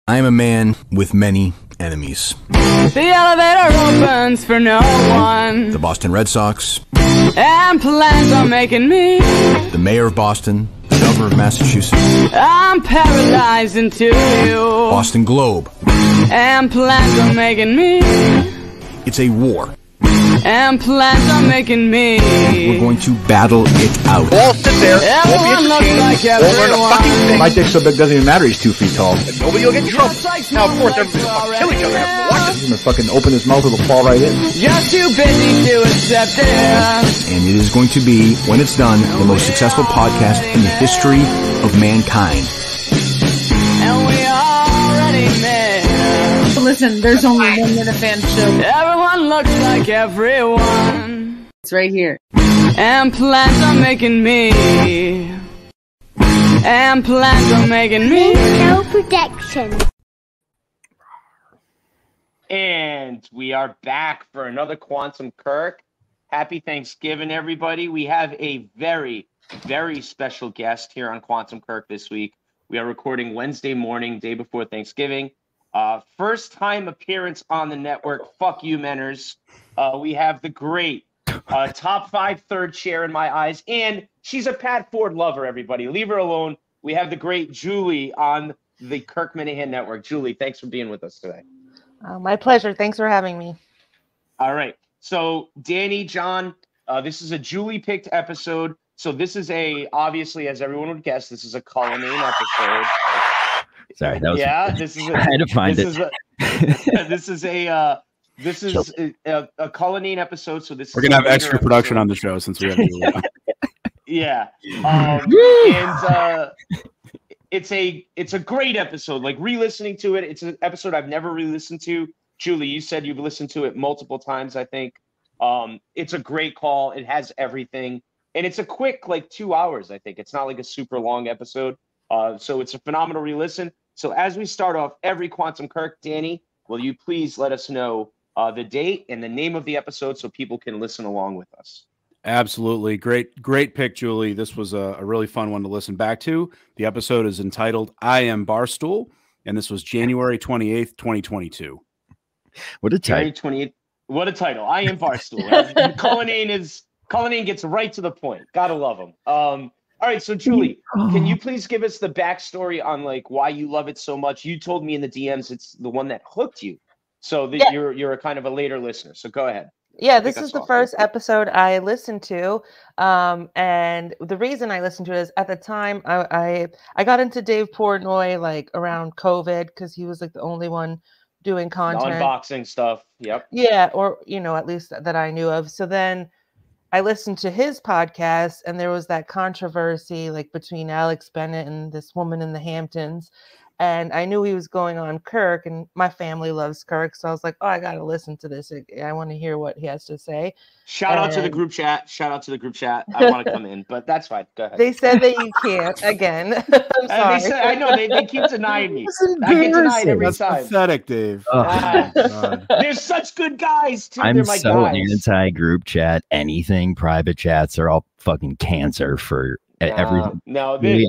I am a man with many enemies. The elevator opens for no one. The Boston Red Sox. And plans on making me. The mayor of Boston. The governor of Massachusetts. I'm paralyzed into you. Boston Globe. And plans on making me. It's a war. And plans on making me. We're going to battle it out. We'll sit there. Everyone looks like everyone. My dick's so big, doesn't even matter. He's 2 feet tall. And nobody will get in trouble. Now, of course, everybody's going to kill each other after watching. He's gonna fucking open his mouth, it'll fall right in. You're too busy to accept it. And it is going to be, when it's done, the most successful podcast in the history of mankind. And we already met. Listen, there's only 1 minute fan show. Everyone looks like everyone. It's right here. And plans on making me. And plans on making me. No protection. And we are back for another Quantum Kirk. Happy Thanksgiving, everybody. We have a very, very special guest here on Quantum Kirk this week. We are recording Wednesday morning, day before Thanksgiving. First time appearance on the network. Fuck you, Menners. We have the great top 5 third chair in my eyes. And she's a Pat Ford lover, everybody. Leave her alone. We have the great Julie on the Kirk Minahan Network. Julie, thanks for being with us today. My pleasure. Thanks for having me. All right. So, Danny, John, this is a Julie-picked episode. So this is obviously, as everyone would guess, this is a Cullinane episode. Sorry, that was. Yeah, this is. I had to find it. This is a Cullinane episode. So this we're gonna have extra production on the show since we have. Yeah, and it's a great episode. Like re-listening to it, it's an episode I've never re-listened to. Julie, you said you've listened to it multiple times. I think it's a great call. It has everything, and it's a quick 2 hours. I think it's not like a super long episode. So it's a phenomenal re-listen. So as we start off every Quantum Kirk, Danny, will you please let us know the date and the name of the episode so people can listen along with us? Absolutely. Great pick, Julie. This was a really fun one to listen back to. The episode is entitled I Am Barstool, and this was January 28th, 2022. What a title. What a title. I Am Barstool. Cullinane gets right to the point. Gotta love him. All right, so Julie, can you please give us the backstory on why you love it so much? You told me in the DMs it's the one that hooked you, so that you're a kind of a later listener. So go ahead. Yeah, this is the first episode I listened to, and the reason I listened to it is at the time I got into Dave Portnoy around COVID because he was the only one doing content, unboxing stuff. Yep. Yeah, or at least that I knew of. So then I listened to his podcast, and there was that controversy between Alex Bennett and this woman in the Hamptons. And I knew he was going on Kirk, and my family loves Kirk. So I was like, oh, I got to listen to this. I want to hear what he has to say. Shout out to the group chat. I want to come in, but that's fine. Go ahead. They said that you can't again. I'm sorry. I know they keep denying me. I get denied every time. That's pathetic, Dave. They're such good guys, too. I'm They're my so guys. anti-group chat. Anything private chats are all fucking cancer for everything. No, really,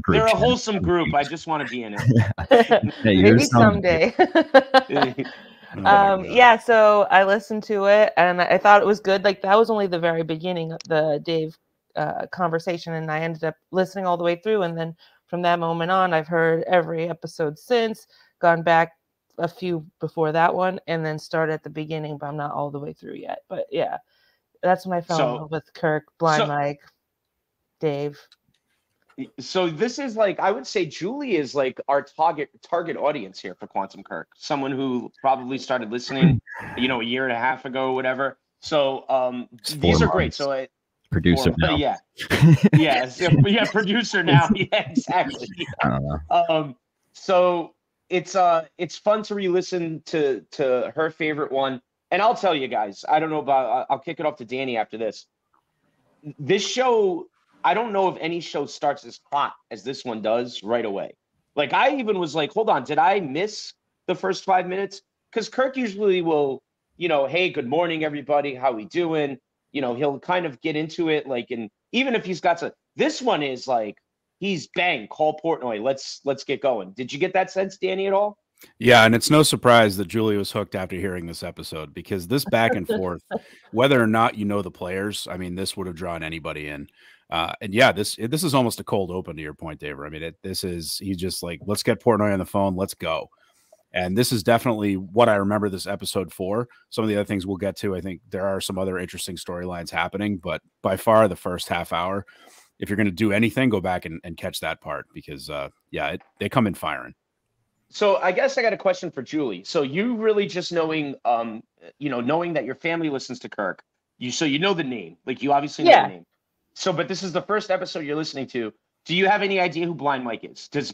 they're a wholesome group. I just want to be in it. Maybe someday. Yeah, so I listened to it and I thought it was good. That was only the very beginning of the Dave conversation, and I ended up listening all the way through. And then from that moment on, I've heard every episode since, gone back a few before that one, and then started at the beginning, but I'm not all the way through yet. But yeah, that's when I fell in love with Kirk, Blind Mike, Dave. So this is I would say Julie is our target audience here for Quantum Kirk. Someone who probably started listening, a year and a half ago, or whatever. So these are great. So producer now. Yeah. Producer now. Yeah, exactly. I don't know. So it's fun to re-listen to her favorite one. And I'll tell you guys, I don't know I'll kick it off to Danny after this. This show, I don't know if any show starts as hot as this one does right away. I even was hold on, did I miss the first 5 minutes? Because Kirk usually will, hey, good morning, everybody. How we doing? He'll kind of get into it. And even if he's got this one is he's bang, call Portnoy. Let's get going. Did you get that sense, Danny, at all? Yeah, and it's no surprise that Julie was hooked after hearing this episode, because this back and forth, whether or not you know the players, I mean, this would have drawn anybody in. And yeah, this is almost a cold open to your point, Dave. I mean, he's just like, let's get Portnoy on the phone, let's go. And this is definitely what I remember this episode for. Some of the other things we'll get to, I think there are some other interesting storylines happening, but by far the first half hour, if you're going to do anything, go back and catch that part, because they come in firing. So I guess I got a question for Julie. So you really just knowing that your family listens to Kirk, you know the name, like you obviously know the name. So, but this is the first episode you're listening to. Do you have any idea who Blind Mike is? Is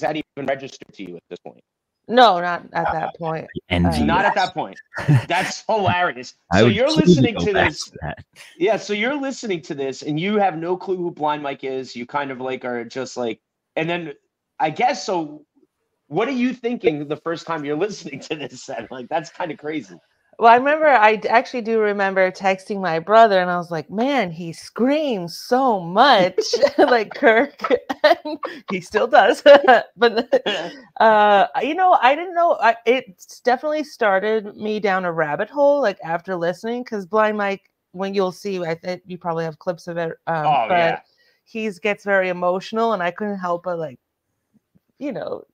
that even registered to you at this point? No, not at that point. Not at that point. That's hilarious. So you're listening to this. Yeah. So you're listening to this and you have no clue who Blind Mike is. You kind of like are just like, and then I guess so. What are you thinking the first time you're listening to this? Like, that's kind of crazy. Well, I actually do remember texting my brother, and I was like, man, he screams so much like Kirk. He still does. But, I didn't know. It definitely started me down a rabbit hole, like after listening, because Blind Mike, when you'll see, I think you probably have clips of it. He gets very emotional, and I couldn't help but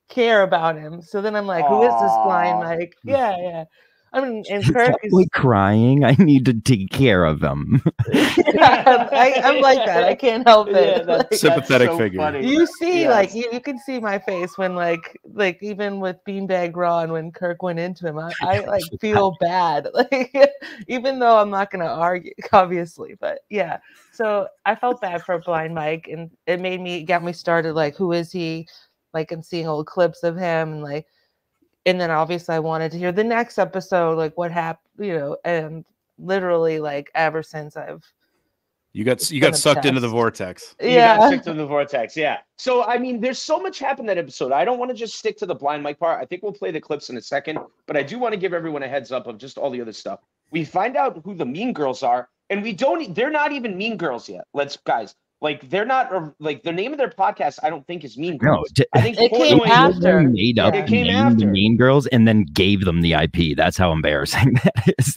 care about him. So then I'm like, who is this Blind Mike? Yeah. I mean, and Kirk is crying. I need to take care of him. I'm like that. I can't help it. Yeah, sympathetic figure. Funny. You see, you can see my face when like even with Beanbag Raw and when Kirk went into him, I feel bad. Like, even though I'm not going to argue, obviously, but yeah. So I felt bad for Blind Mike, and it got me started. Like, who is he? Like, and seeing old clips of him, and then obviously I wanted to hear the next episode, like what happened, and literally like ever since you got sucked into the vortex. You got sucked into the vortex. Yeah. So, I mean, there's so much happened that episode. I don't want to just stick to the Blind Mike part. I think we'll play the clips in a second, but I do want to give everyone a heads up of just all the other stuff. We find out who the Mean Girls are, and they're not even Mean Girls yet. Guys. Like, they're not, like, the name of their podcast, I don't think is Mean Girls. No, I think it came after. Made up the Mean Girls and then gave them the IP. That's how embarrassing that is.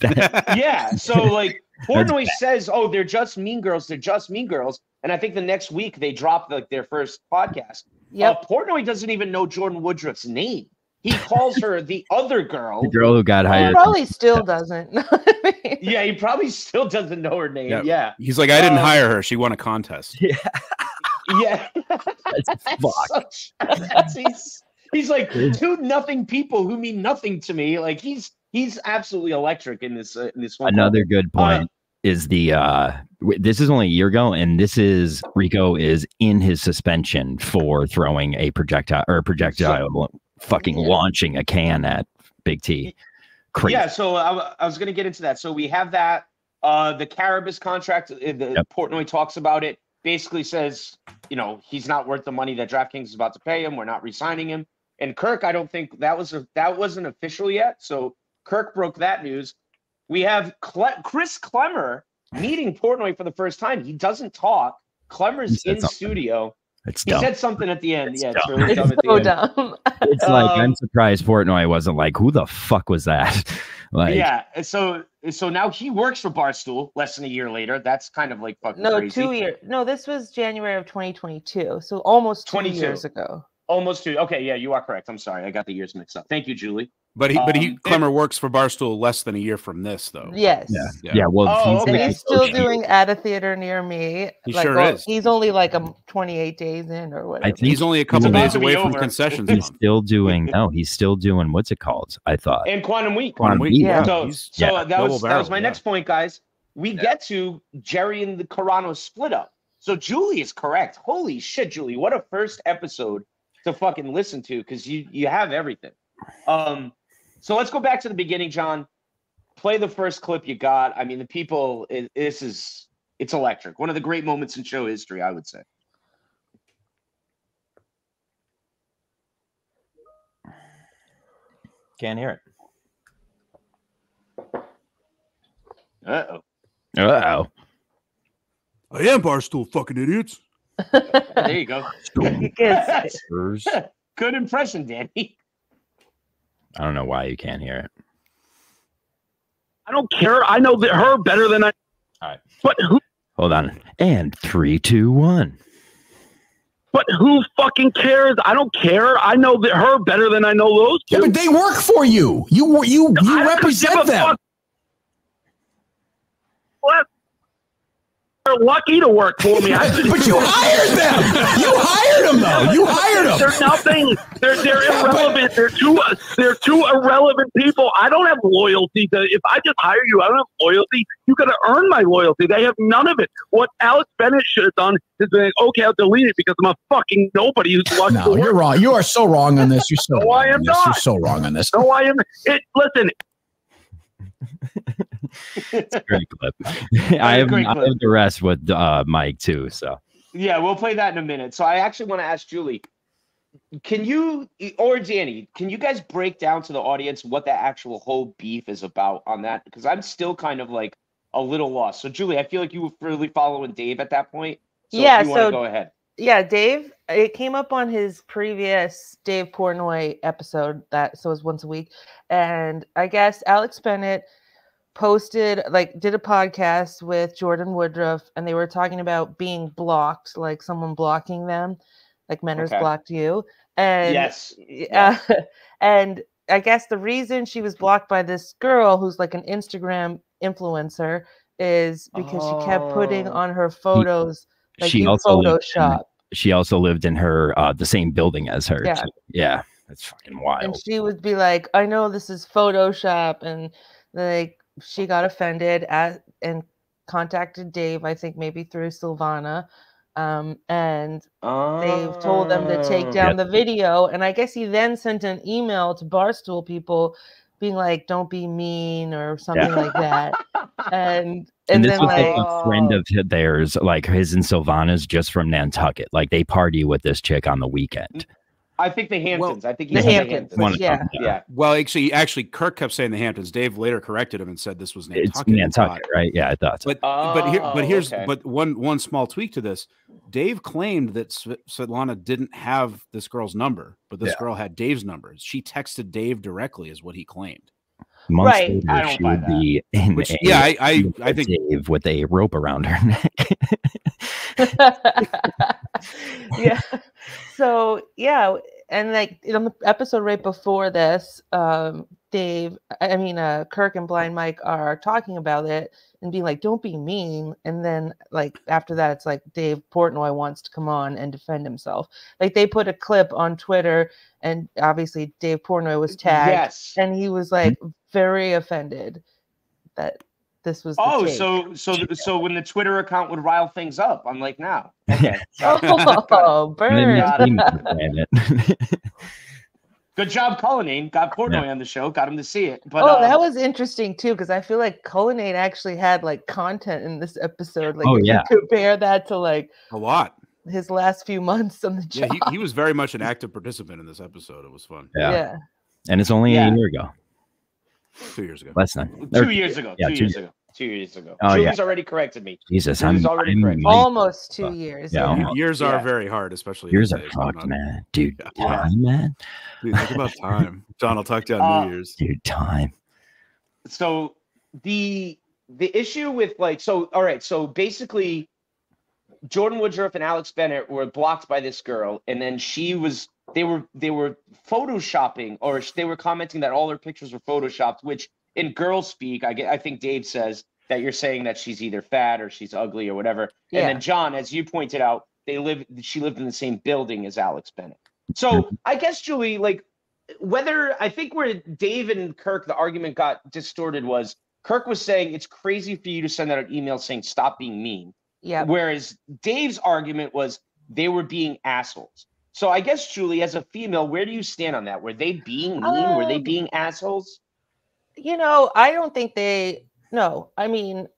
Yeah, so, like, Portnoy says, oh, they're just Mean Girls. They're just Mean Girls. And I think the next week they drop, their first podcast. Yep. Portnoy doesn't even know Jordan Woodruff's name. He calls her the other girl. The girl who got hired. He probably still doesn't. Yeah, he probably still doesn't know her name. Yeah. He's like, I didn't hire her. She won a contest. Yeah. Yeah. He's like 2 nothing people who mean nothing to me. Like, he's absolutely electric in this one. Another good point is this is only a year ago, and Rico is in his suspension for throwing a projectile fucking launching a can at Big T. Crazy. Yeah, so I was going to get into that. So we have that. The Carabas contract, Portnoy talks about it, basically says, he's not worth the money that DraftKings is about to pay him. We're not re-signing him. And Kirk, I don't think that wasn't official yet. So Kirk broke that news. We have Chris Klemmer meeting Portnoy for the first time. He doesn't talk. Klemmer's in studio. He said something at the end. It's really dumb at the end. Dumb. It's like, I'm surprised Portnoy wasn't like, who the fuck was that? Like, yeah. So now he works for Barstool less than a year later. That's kind of like fucking crazy. 2 years. No, this was January of 2022. So almost 2 years ago. Almost 2. Okay. Yeah, you are correct. I'm sorry. I got the years mixed up. Thank you, Julie. But Klemmer works for Barstool less than a year from this, though. Yes. Yeah. Well, he's still doing at a theater near me. He sure is. He's only like 28 days in or whatever. I think he's only a couple days away from concessions. He's still doing. He's still doing. What's it called? I thought. And Quantum Week. Yeah. So that was my next point, guys. We get to Gerry and the Carano split up. So Julie is correct. Holy shit, Julie! What a first episode to fucking listen to, because you have everything. So let's go back to the beginning, John. Play the first clip you got. I mean, the people, it's electric. One of the great moments in show history, I would say. Can't hear it. Uh-oh. I am Barstool, fucking idiots. There you go. Good impression, Danny. I don't know why you can't hear it. I don't care. I know her better than I. All right. But who? Hold on. And 3, 2, 1. But who fucking cares? I don't care. I know her better than I know those two. Yeah, but they work for you. You represent them. What? They're lucky to work for me. But you hired them. You hired them, though. You hired them. They're nothing. They're irrelevant. They're two irrelevant people. I don't have loyalty. If I just hire you, I don't have loyalty. You got to earn my loyalty. They have none of it. What Alex Bennett should have done is been okay. I'll delete it because I'm a fucking nobody who's lucky. No, you're wrong. You are so wrong on this. You're so. No, I am not. You're so wrong on this. No, I am. Listen. It's a great clip. I have the rest with Mike too. So yeah, we'll play that in a minute. So I actually want to ask Julie, can you or Danny, can you guys break down to the audience what the actual whole beef is about on that? Because I'm still kind of like a little lost. So Julie, I feel like you were really following Dave at that point. So yeah, if you want to go ahead. Yeah, Dave, it came up on his previous Dave Portnoy episode so it was once a week. And I guess Alex Bennett did a podcast with Jordan Woodruff, and they were talking about being blocked, like someone blocking them, like Menner's blocked you. And yes. And I guess the reason she was blocked by this girl who's like an Instagram influencer is because she kept putting on her photos she also lived in her the same building as her. Yeah. Too. Yeah, that's fucking wild. And she would be like, I know this is Photoshop, and like she got offended and contacted Dave, I think maybe through Silvana. And Dave told them to take down the video. And I guess he then sent an email to Barstool people being like, don't be mean or something like that. And this then was like a friend of theirs, like his and Silvana's, just from Nantucket. Like they party with this chick on the weekend. I think the Hamptons. I think the Hamptons. Yeah. Well, actually, Kirk kept saying the Hamptons. Dave later corrected him and said this was Nantucket. It's Nantucket, right? Yeah, I thought so. But one small tweak to this. Dave claimed that Svetlana didn't have this girl's number, but this girl had Dave's number. She texted Dave directly, is what he claimed. Months Right. later, I don't she buy would that. be in Which, a- yeah, I think Dave with a rope around her neck. Yeah. So yeah, and like on the episode right before this, Kirk and Blind Mike are talking about it and being like, don't be mean. And then like after that, it's like Dave Portnoy wants to come on and defend himself. Like they put a clip on Twitter, and obviously Dave Portnoy was tagged. Yes. And he was like very offended that this was the take. So when the Twitter account would rile things up, unlike now. Yeah. Oh, burn. Good job, Cullinane. Got Portnoy on the show. Got him to see it. But that was interesting too, because I feel like Cullinane actually had like content in this episode. Like, if you compare that to like a lot his last few months on the job. Yeah, he was very much an active participant in this episode. It was fun. Yeah. And it's only a year ago. 2 years ago. Less than 2 years ago. Yeah, 2 years ago. 2 years ago. Oh, Julie's already corrected me. Jesus, I'm already corrected. Almost 2 years. Yeah, almost. Years are very hard, especially years these are days. fucked, man. Dude, time, man. Dude, think about time. John, I'll talk to you on New Year's. Dude, time. So the issue with all right, so basically Jordan Woodruff and Alex Bennett were blocked by this girl, and then they were photoshopping, or they were commenting that all their pictures were photoshopped, which in girl speak, I think Dave says that you're saying that she's either fat or she's ugly or whatever. Yeah. And then John, as you pointed out, she lived in the same building as Alex Bennett. So I guess, Julie, like I think where Dave and Kirk, the argument got distorted was Kirk was saying it's crazy for you to send out an email saying stop being mean. Yeah. Whereas Dave's argument was they were being assholes. So I guess, Julie, as a female, where do you stand on that? Were they being mean? Were they being assholes? I don't think no. I mean,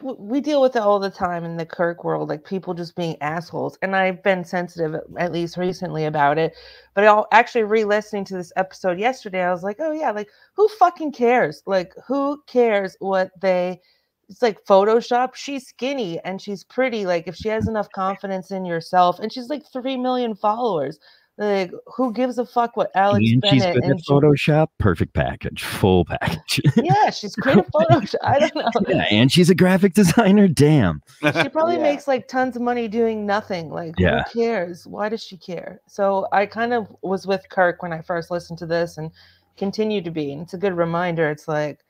we deal with it all the time in the Kirk world, like people just being assholes. And I've been sensitive, at least recently, about it. But I'll actually re-listening to this episode yesterday, I was like, oh yeah, like who fucking cares? Like who cares what they it's like Photoshop. She's skinny and she's pretty. Like if she has enough confidence in herself, and she's like 3 million followers. Like who gives a fuck what Alex and Bennett she's good at Photoshop, perfect package, full package. Yeah, she's great at Photoshop. I don't know. Yeah, and she's a graphic designer. Damn. She probably makes like tons of money doing nothing. Like who cares? Why does she care? So I kind of was with Kirk when I first listened to this and continue to be. And it's a good reminder. It's like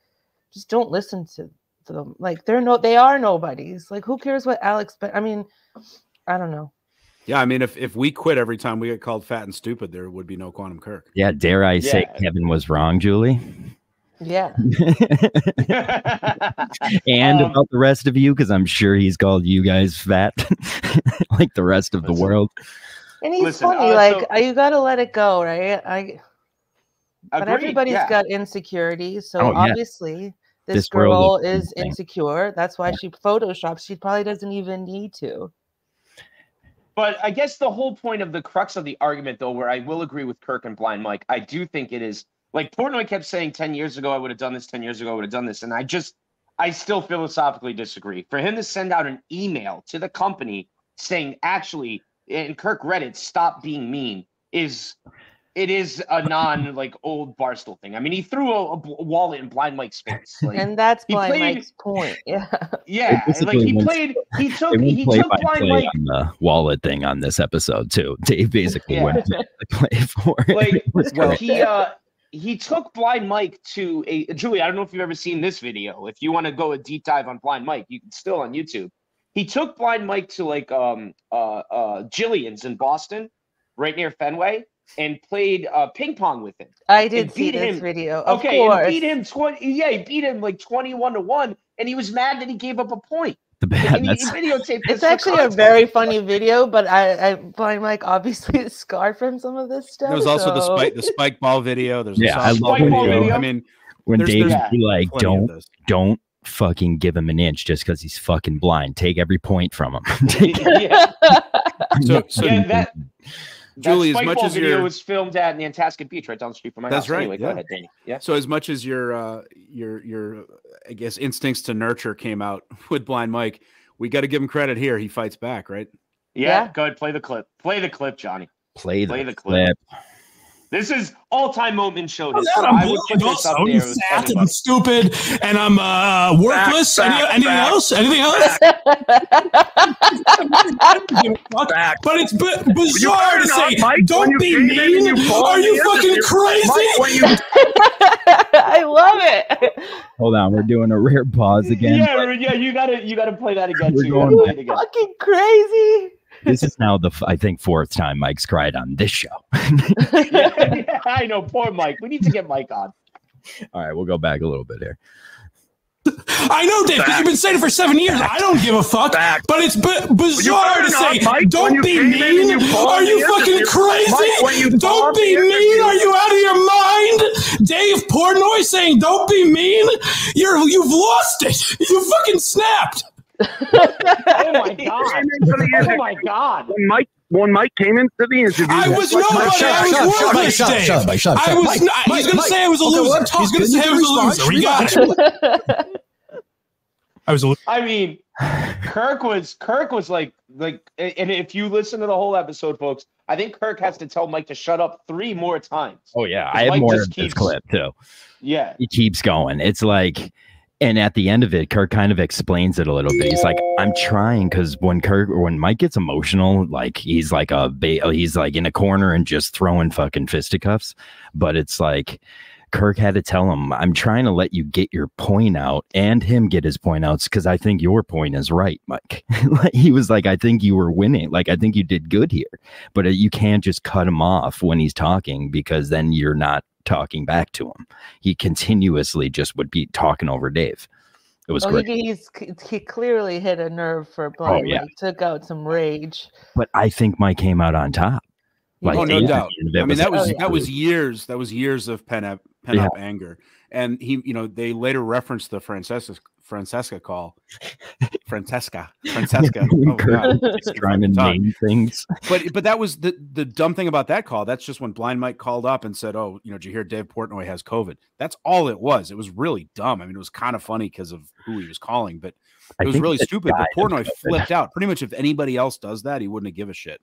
just don't listen to them. Like they are nobodies. Like who cares what Alex I mean, I don't know. Yeah, I mean, if we quit every time we get called fat and stupid, there would be no Quantum Kirk. Yeah, dare I say Kevin was wrong, Julie? Yeah. And about the rest of you, because I'm sure he's called you guys fat, like the rest of the world. And he's funny, you got to let it go, right? But everybody's got insecurities, so obviously this girl is insecure. That's why she photoshops. She probably doesn't even need to. But I guess the whole point of the crux of the argument, though, where I will agree with Kirk and Blind Mike, I do think it is, like Portnoy kept saying 10 years ago, I would have done this, 10 years ago, I would have done this. And I still philosophically disagree. For him to send out an email to the company saying, actually, and Kirk read it, stop being mean, it is a old Barstool thing. I mean, he threw a wallet in Blind Mike's face. Like, and that's Blind Mike's point. Yeah. Yeah. Like he took Blind Mike on the wallet thing on this episode too. Dave basically went to play for it. He took Blind Mike to Julie, I don't know if you've ever seen this video. If you want to go a deep dive on Blind Mike, you can still on YouTube. He took Blind Mike to Jillian's in Boston, right near Fenway, and played ping pong with him. I did see this video. Of course. And beat him he beat him like 21-1, and he was mad that he gave up a point. It's actually a very funny video, but Blind Mike obviously is scarred from some of this stuff. There's also the spike ball video. There's I love video. I mean, when Dave be like, don't fucking give him an inch just because he's fucking blind. Take every point from him. Julie, as much as video was filmed at Nantasket Beach, right down the street from my house. That's right. Anyway, go ahead, Danny. Yeah. So as much as your I guess instincts to nurture came out with Blind Mike, we got to give him credit here. He fights back, right? Yeah. Go ahead, play the clip. Play the clip, Johnny. Play the clip. This is all-time moment show. I would put this up there. I'm fat and stupid, and I'm worthless. Anything else? Anything else? But it's bizarre to say, don't be mean. Are you fucking crazy? I love it. Hold on, we're doing a rare pause again. Yeah, you gotta play that again too. You're fucking crazy. This is now I think fourth time Mike's cried on this show. Yeah, I know, poor Mike. We need to get Mike on. All right, we'll go back a little bit here. I know, Dave, because you've been saying it for 7 years. I don't give a fuck. But it's bizarre to say, don't be mean. Are you fucking crazy? Don't be mean. Are you out of your mind? Dave Portnoy saying, don't be mean. You've lost it. You fucking snapped. Oh my god! Oh my god! When Mike came into the interview, I was nobody. I was worthless, Dave. He's going to say I was a loser. He's going to say I was a loser. We got it. I mean, Kirk was like, and if you listen to the whole episode, folks, I think Kirk has to tell Mike to shut up 3 more times. Oh yeah, I have more of this clip too. Yeah, he keeps going. It's like. And at the end of it, Kirk kind of explains it a little bit. He's like, I'm trying, because when Mike gets emotional, like he's like he's like in a corner and just throwing fucking fisticuffs. But it's like Kirk had to tell him, I'm trying to let you get your point out and him get his point out, because I think your point is right, Mike. He was like, I think you were winning. Like, I think you did good here. But you can't just cut him off when he's talking, because then you're not talking back to him. He continuously just would be talking over Dave. It was great. He clearly hit a nerve for Blind. Mike took out some rage. But I think Mike came out on top. Like, no doubt. I mean, that was years of pent up anger. And he, they later referenced the Francesca call. Francesca. Oh, God. Just trying to name things. But that was the dumb thing about that call. That's just when Blind Mike called up and said, "Oh, did you hear Dave Portnoy has COVID?" That's all it was. It was really dumb. I mean, it was kind of funny because of who he was calling, but it was really stupid. But Portnoy flipped out. Pretty much, if anybody else does that, he wouldn't have given a shit.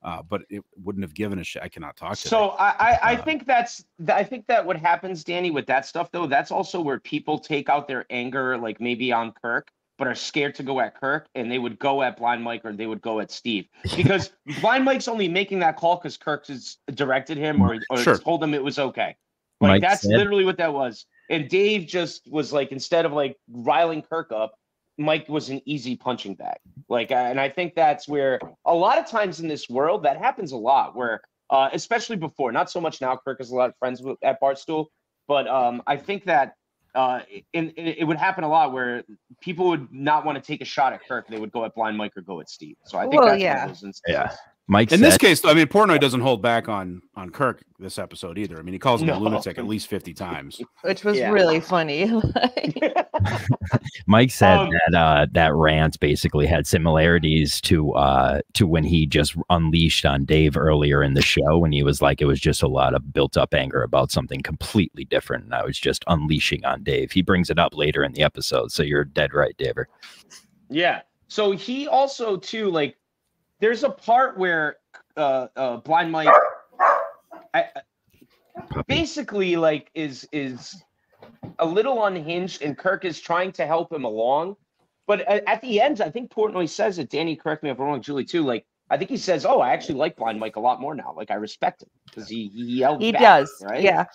But it wouldn't have given a shit. I cannot talk to. So I think that what happens, Danny, with that stuff though, that's also where people take out their anger, like maybe on Kirk, but are scared to go at Kirk, and they would go at Blind Mike or they would go at Steve, because Blind Mike's only making that call because Kirk has directed him or told him it was okay. Like Mike that's said, literally what that was. And Dave just was like, instead of like riling Kirk up, Mike was an easy punching bag. Like, and I think that's where a lot of times in this world that happens a lot, where especially before, not so much now. Kirk has a lot of friends at Barstool, but I think that it would happen a lot where people would not want to take a shot at Kirk. They would go at Blind Mike or go at Steve. So I think that's one of those instances. Yeah. Mike in this case, I mean, Portnoy doesn't hold back on Kirk this episode either. I mean, he calls him a lunatic at least 50 times, which was really funny. Mike said that rant basically had similarities to when he just unleashed on Dave earlier in the show, when he was like, it was just a lot of built up anger about something completely different, and I was just unleashing on Dave. He brings it up later in the episode, so you're dead right, David. Yeah. So he also too, like, there's a part where Blind Mike basically like is a little unhinged, and Kirk is trying to help him along. But at the end, I think Portnoy says it. Danny, correct me if I'm wrong, Julie too. Like, I think he says, "Oh, I actually like Blind Mike a lot more now. Like, I respect him because he yelled back." He does, right? Yeah.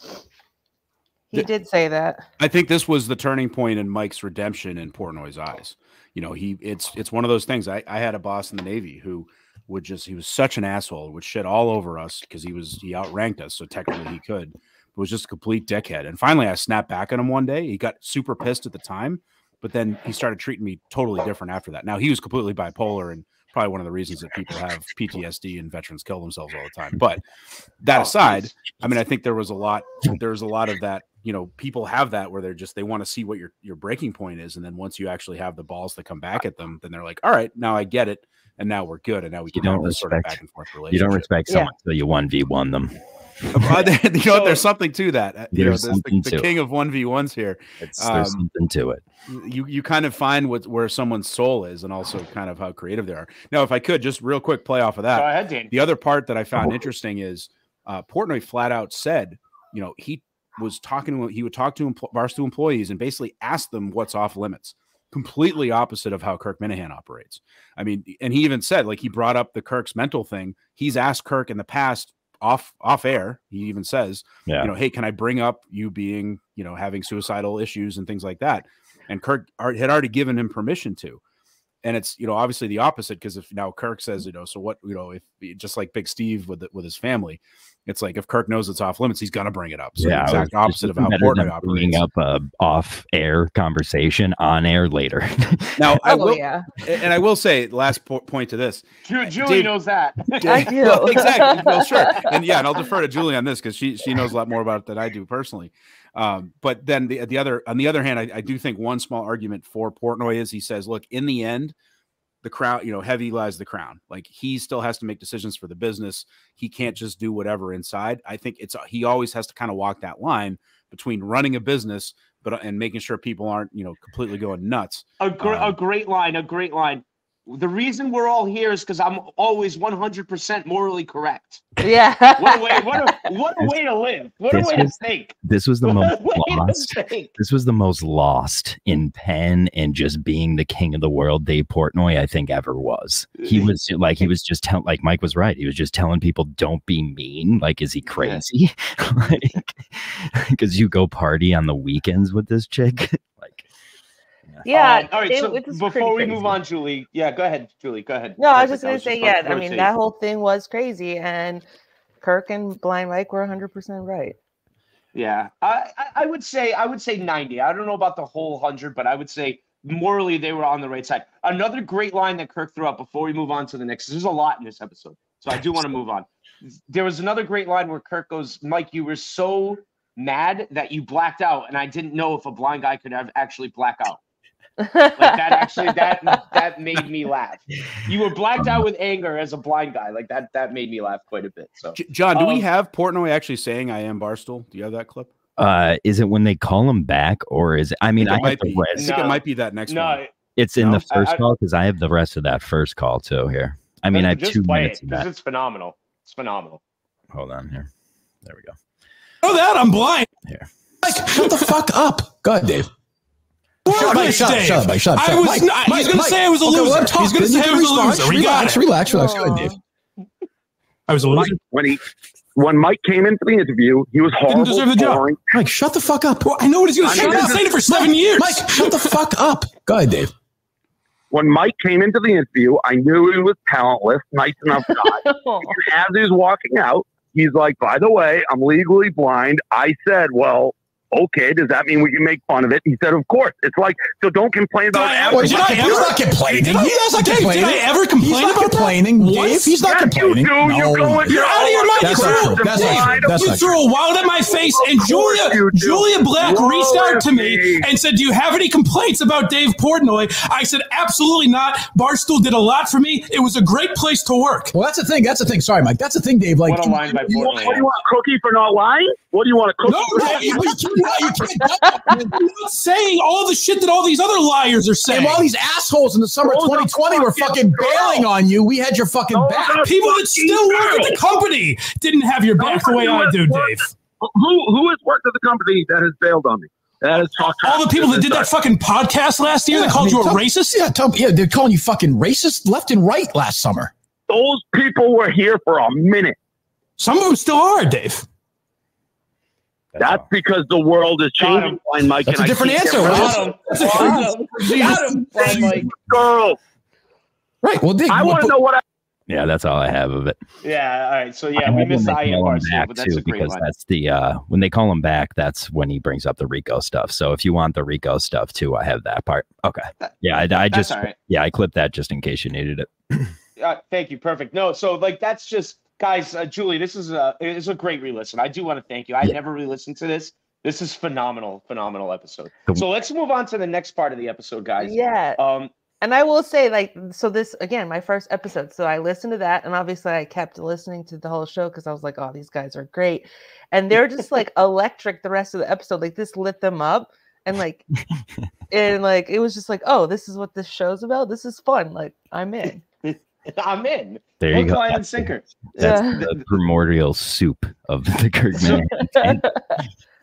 He did say that. I think this was the turning point in Mike's redemption in Portnoy's eyes. It's one of those things. I had a boss in the Navy who he was such an asshole, would shit all over us because he outranked us, so technically he could, but was just a complete dickhead. And finally I snapped back at him one day. He got super pissed at the time, but then he started treating me totally different after that. Now, he was completely bipolar, and probably one of the reasons that people have PTSD and veterans kill themselves all the time. But that aside, I mean, I think there was a lot of that, people have that where they want to see what your breaking point is. And then once you actually have the balls to come back at them, then they're like, all right, now I get it. And now we're good. And now we can have this sort of back and forth relationship. You don't respect someone until you 1v1 them. There's something to that. The king of 1v1s here. There's something to it. You kind of find where someone's soul is, and also kind of how creative they are. Now, if I could just real quick play off of that. Go ahead, Dan. The other part that I found interesting is Portnoy flat out said, he would talk to Barstool employees and basically ask them what's off limits. Completely opposite of how Kirk Minahan operates. I mean, and he even said, like, he brought up the Kirk's mental thing. He's asked Kirk in the past off air. He even says, hey, can I bring up you being, having suicidal issues and things like that? And Kirk had already given him permission to. And it's, obviously the opposite, because if now Kirk says, so what, if just like Big Steve with his family, it's like if Kirk knows it's off limits, he's gonna bring it up. So the exact opposite of how Portnoy operates. Bringing up a off-air conversation on air later. Now, I will say, last point to this. Julie knows that. I do. Well, exactly. Well, sure. And I'll defer to Julie on this because she knows a lot more about it than I do personally. But then on the other hand, I do think one small argument for Portnoy is he says, look, in the end, the crown, heavy lies the crown. Like, he still has to make decisions for the business. He can't just do whatever inside. I think he always has to kind of walk that line between running a business, and making sure people aren't, completely going nuts. A great line. The reason we're all here is because I'm always 100% morally correct. Yeah. What a way to live. What a way to think. This was the most lost. This was the most lost in pen and just being the king of the world Dave Portnoy I think ever was. He was like, like Mike was right. He was just telling people, don't be mean. Like, is he crazy? Because you go party on the weekends with this chick. Yeah. All right. So before we move on, Julie. Yeah, go ahead, Julie. Go ahead. No, I was just going to say, I mean, that whole thing was crazy, and Kirk and Blind Mike were 100% right. Yeah, I would say 90. I don't know about the whole 100, but I would say morally they were on the right side. Another great line that Kirk threw out before we move on to the next. There's a lot in this episode, so I do want to move on. There was another great line where Kirk goes, "Mike, you were so mad that you blacked out, and I didn't know if a blind guy could actually black out." Like that actually that made me laugh. You were blacked out with anger as a blind guy. Like that made me laugh quite a bit. So John, do we have Portnoy actually saying I am Barstool? Do you have that clip? Is it when they call him back, or is it, I mean, I think it might be that next one. It's in the first call because I have the rest of that first call too here. I mean, I have 2 minutes of that. It's phenomenal. It's phenomenal. Hold on here. There we go. Oh, that I'm blind. Here. Mike, shut the fuck up. Go ahead, Dave. Shut up. He's going to say I was a loser. He's going to say I was a loser. Relax. Go ahead, Dave. I was a loser. When Mike came into the interview, he was horrible. Didn't deserve the job. Mike, shut the fuck up. Well, I know what he's going to say. I've been saying it for 7 years. Mike, shut the fuck up. Go ahead, Dave. When Mike came into the interview, I knew he was talentless, nice enough guy. As he was walking out, he's like, by the way, I'm legally blind. I said, well, okay, does that mean we can make fun of it? He said, of course. It's like, so don't complain about it. He's not complaining. Did I ever complain about complaining, Dave? He's not complaining. You're out of your mind. You threw a wild at my face, and Julia Black reached out to me and said, do you have any complaints about Dave Portnoy? I said, absolutely not. Barstool did a lot for me. It was a great place to work. Well, that's the thing. Sorry, Mike. That's the thing, Dave. Like, what a line by Portnoy. What do you want, a cookie for not lying? What do you want, a cookie for not lying? You're not saying all the shit that all these other liars are saying. And while these assholes in the summer of 2020 were fucking bailing on you, we had your fucking back. People that still work at the company didn't have your back the way I do, Dave. Who has worked at the company that has bailed on me? That has talked all the people that did that fucking podcast last year that called you a racist? Yeah, they're calling you fucking racist left and right last summer. Those people were here for a minute. Some of them still are, Dave. That's because the world is changing, Blind Mike. That's a different answer. Blind Mike. Girl. Right. Well, Dave, I want to know what. Yeah, that's all I have of it. Yeah. All right. So yeah, we missed the IM part too, but that's a great because line. that's the when they call him back, that's when he brings up the Rico stuff. So if you want the Rico stuff too, I have that part. Okay. Yeah, I just I clipped that just in case you needed it. Thank you. Perfect. No, so like that's just. Guys, Julie, this is a great re-listen. I do want to thank you. I never re-listened to this. This is phenomenal episode. So let's move on to the next part of the episode, guys. Yeah. And I will say, like, so this, again, my first episode. So I listened to that, and obviously I kept listening to the whole show because I was like, oh, these guys are great. And they're just, like, electric the rest of the episode. Like, this lit them up. And, like, it was just like, oh, this is what this show's about? This is fun. Like, I'm in. I'm in. There you go. Line and sinker. That's the primordial soup of the Kirkman.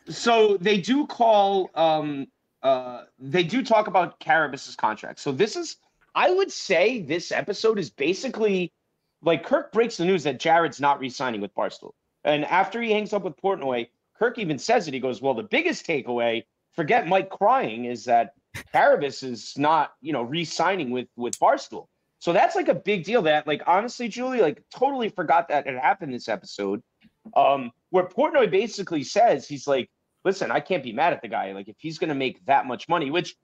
So they do call they do talk about Carabas's contract. So this is, I would say this episode is basically like Kirk breaks the news that Jared's not re-signing with Barstool. And after he hangs up with Portnoy, Kirk even says it. He goes, well, the biggest takeaway, forget Mike crying, is that Carabas is not, re-signing with Barstool. So that's like a big deal that, like, honestly, Julie, like, totally forgot that it happened this episode, where Portnoy basically says, he's like, listen, I can't be mad at the guy. Like, if he's going to make that much money, which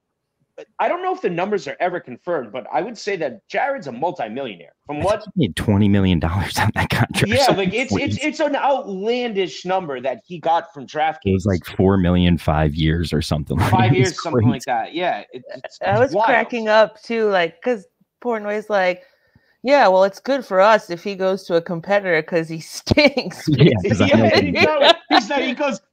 I don't know if the numbers are ever confirmed, but I would say that Jared's a multimillionaire. From what he made $20 million on that contract. Yeah, like it's an outlandish number that he got from DraftKings. It was like $4 million 5 years or something. 5 years, something like that. Yeah, I was cracking up too, like, because Portnoy's like, yeah, well, it's good for us if he goes to a competitor because he stinks. Yeah,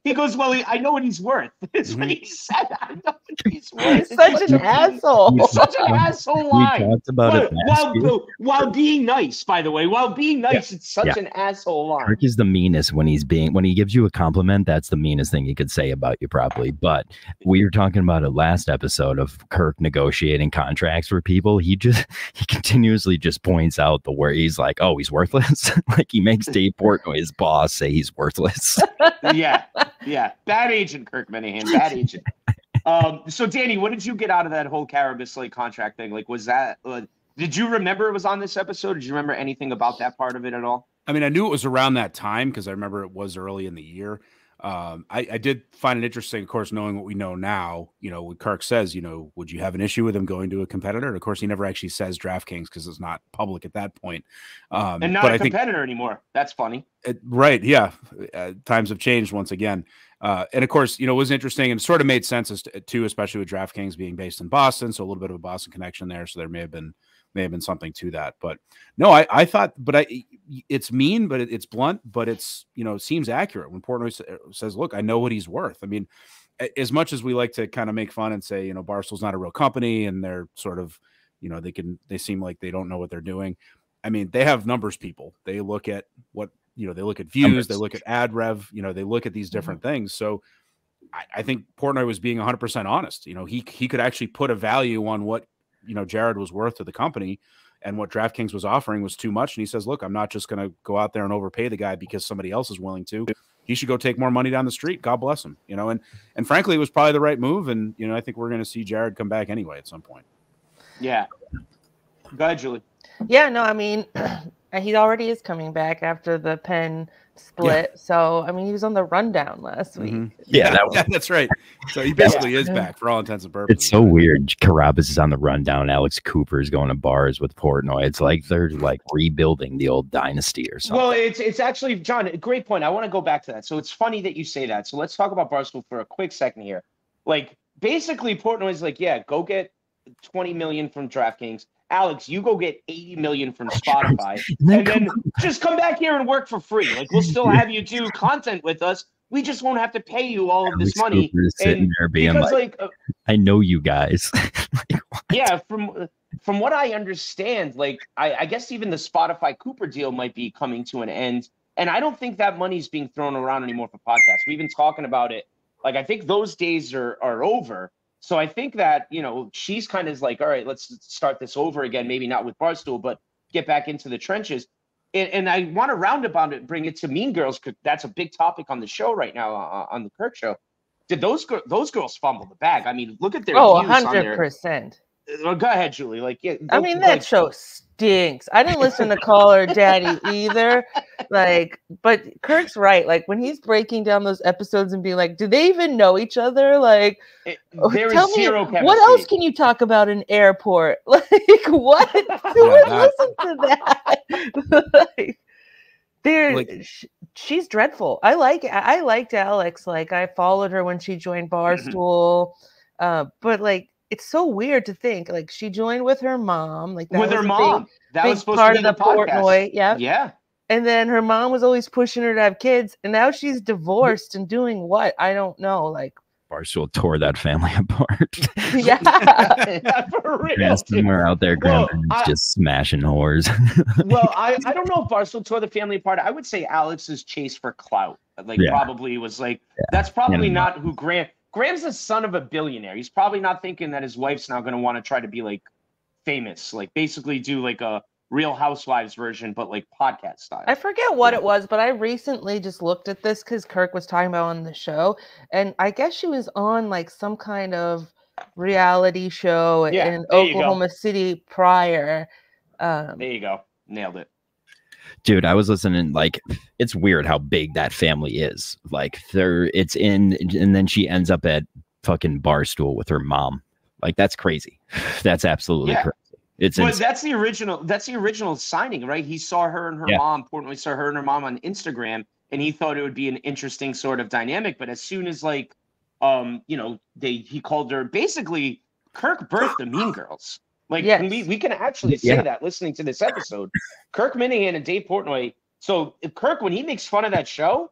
he goes, well, I know what he's worth. That's what he said. I know what he's worth. Such an asshole. Such an asshole line. We talked about it while being nice, by the way. While being nice, it's such an asshole line. Kirk is the meanest when he gives you a compliment. That's the meanest thing he could say about you, probably. But we were talking about it last episode of Kirk negotiating contracts for people. He continuously just points out the where he's like, oh, he's worthless. Like he makes Dave Portnoy, his boss, say he's worthless. Yeah. Bad agent, Kirk Minahan. Bad agent. So Danny, what did you get out of that whole Carabas contract thing? Like, was that? Did you remember it was on this episode? Did you remember anything about that part of it at all? I mean, I knew it was around that time because I remember it was early in the year. I did find it interesting, of course, knowing what we know now, when Kirk says, would you have an issue with him going to a competitor? And of course, he never actually says DraftKings because it's not public at that point. And not a competitor anymore. That's funny. Right. Yeah. Times have changed once again. And of course, it was interesting and sort of made sense too, especially with DraftKings being based in Boston. So a little bit of a Boston connection there. So there may have been something to that, but no, I thought, it's mean, but it's blunt, but it's, it seems accurate when Portnoy says, look, I know what he's worth. I mean, as much as we like to kind of make fun and say, Barstool's not a real company and they're sort of, they seem like they don't know what they're doing. I mean, they have numbers people. They look at what, they look at views, they look at ad rev, they look at these different things. So I think Portnoy was being 100% honest. He could actually put a value on what, Jared was worth to the company, and what DraftKings was offering was too much. And he says, look, I'm not just going to go out there and overpay the guy because somebody else is willing to. He should go take more money down the street. God bless him, and frankly, it was probably the right move. And, I think we're going to see Jared come back anyway at some point. Yeah. Go ahead, Julie. Yeah, no, I mean, he already is coming back after the Penn split. Yeah. So, I mean, he was on the rundown last week. Mm-hmm. Yeah, that's right. So he basically is back for all intents and purposes. It's so weird. Carabas is on the rundown. Alex Cooper is going to bars with Portnoy. It's like they're like rebuilding the old dynasty or something. Well, it's actually, John, a great point. I want to go back to that. So it's funny that you say that. So let's talk about Barstool for a quick second here. Like, basically, Portnoy's like, yeah, go get 20 million from DraftKings. Alex, you go get 80 million from Spotify, and then just come back here and work for free. Like, we'll still have you do content with us. We just won't have to pay you all of this money. Sitting there being like, I know you guys. Yeah, from what I understand, like, I guess even the Spotify Cooper deal might be coming to an end, and I don't think that money's being thrown around anymore for podcasts. We've been talking about it. Like, I think those days are over. So I think that, she's kind of like, all right, let's start this over again. Maybe not with Barstool, but get back into the trenches. And I want to roundabout it, bring it to Mean Girls, because that's a big topic on the show right now, on the Kirk show. Did those girls fumble the bag? I mean, look at their views 100%. Well, go ahead, Julie. Like, yeah, I mean, that show stinks. I didn't listen to Call Her Daddy either. Like, but Kirk's right. Like, when he's breaking down those episodes and being like, do they even know each other? Like, there is zero chemistry. What else can you talk about in airport? Like, what? Who would listen to that? She's dreadful. I liked Alex. Like, I followed her when she joined Barstool. But like, it's so weird to think like she joined with her mom, like that with was her mom. That was supposed part to be of the Portnoy. Yeah. And then her mom was always pushing her to have kids, and now she's divorced and doing what? I don't know. Like, Barstool tore that family apart. Yeah, for real. Somewhere out there, grandparents just smashing whores. Well, I don't know if Barstool tore the family apart. I would say Alex's chase for clout, probably was like that's probably not who Graham's the son of a billionaire. He's probably not thinking that his wife's now going to want to try to be like famous, like basically do like a Real Housewives version, but like podcast style. I forget what it was, but I recently just looked at this because Kirk was talking about on the show, and I guess she was on like some kind of reality show in Oklahoma City prior. There you go. Nailed it. Dude, I was listening, like, it's weird how big that family is. Like, and then she ends up at fucking Barstool with her mom. Like, that's crazy. That's absolutely crazy. But that's the original signing, right? He saw her and her mom. Portnoy saw her and her mom on Instagram, and he thought it would be an interesting sort of dynamic. But as soon as he called her, basically, Kirk birthed the Mean Girls. Like, we can actually say that listening to this episode. Kirk Minahan and Dave Portnoy. So Kirk, when he makes fun of that show,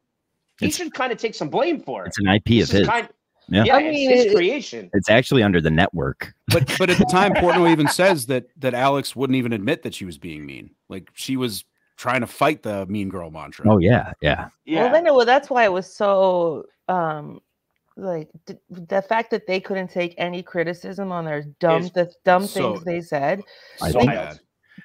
he should kind of take some blame for it. It's an IP of his. I mean, it's his creation. It's actually under the network. But at the time, Portnoy even says that Alex wouldn't even admit that she was being mean. Like, she was trying to fight the mean girl mantra. Oh, yeah. Well, that's why it was so... like the fact that they couldn't take any criticism on their dumb things they said.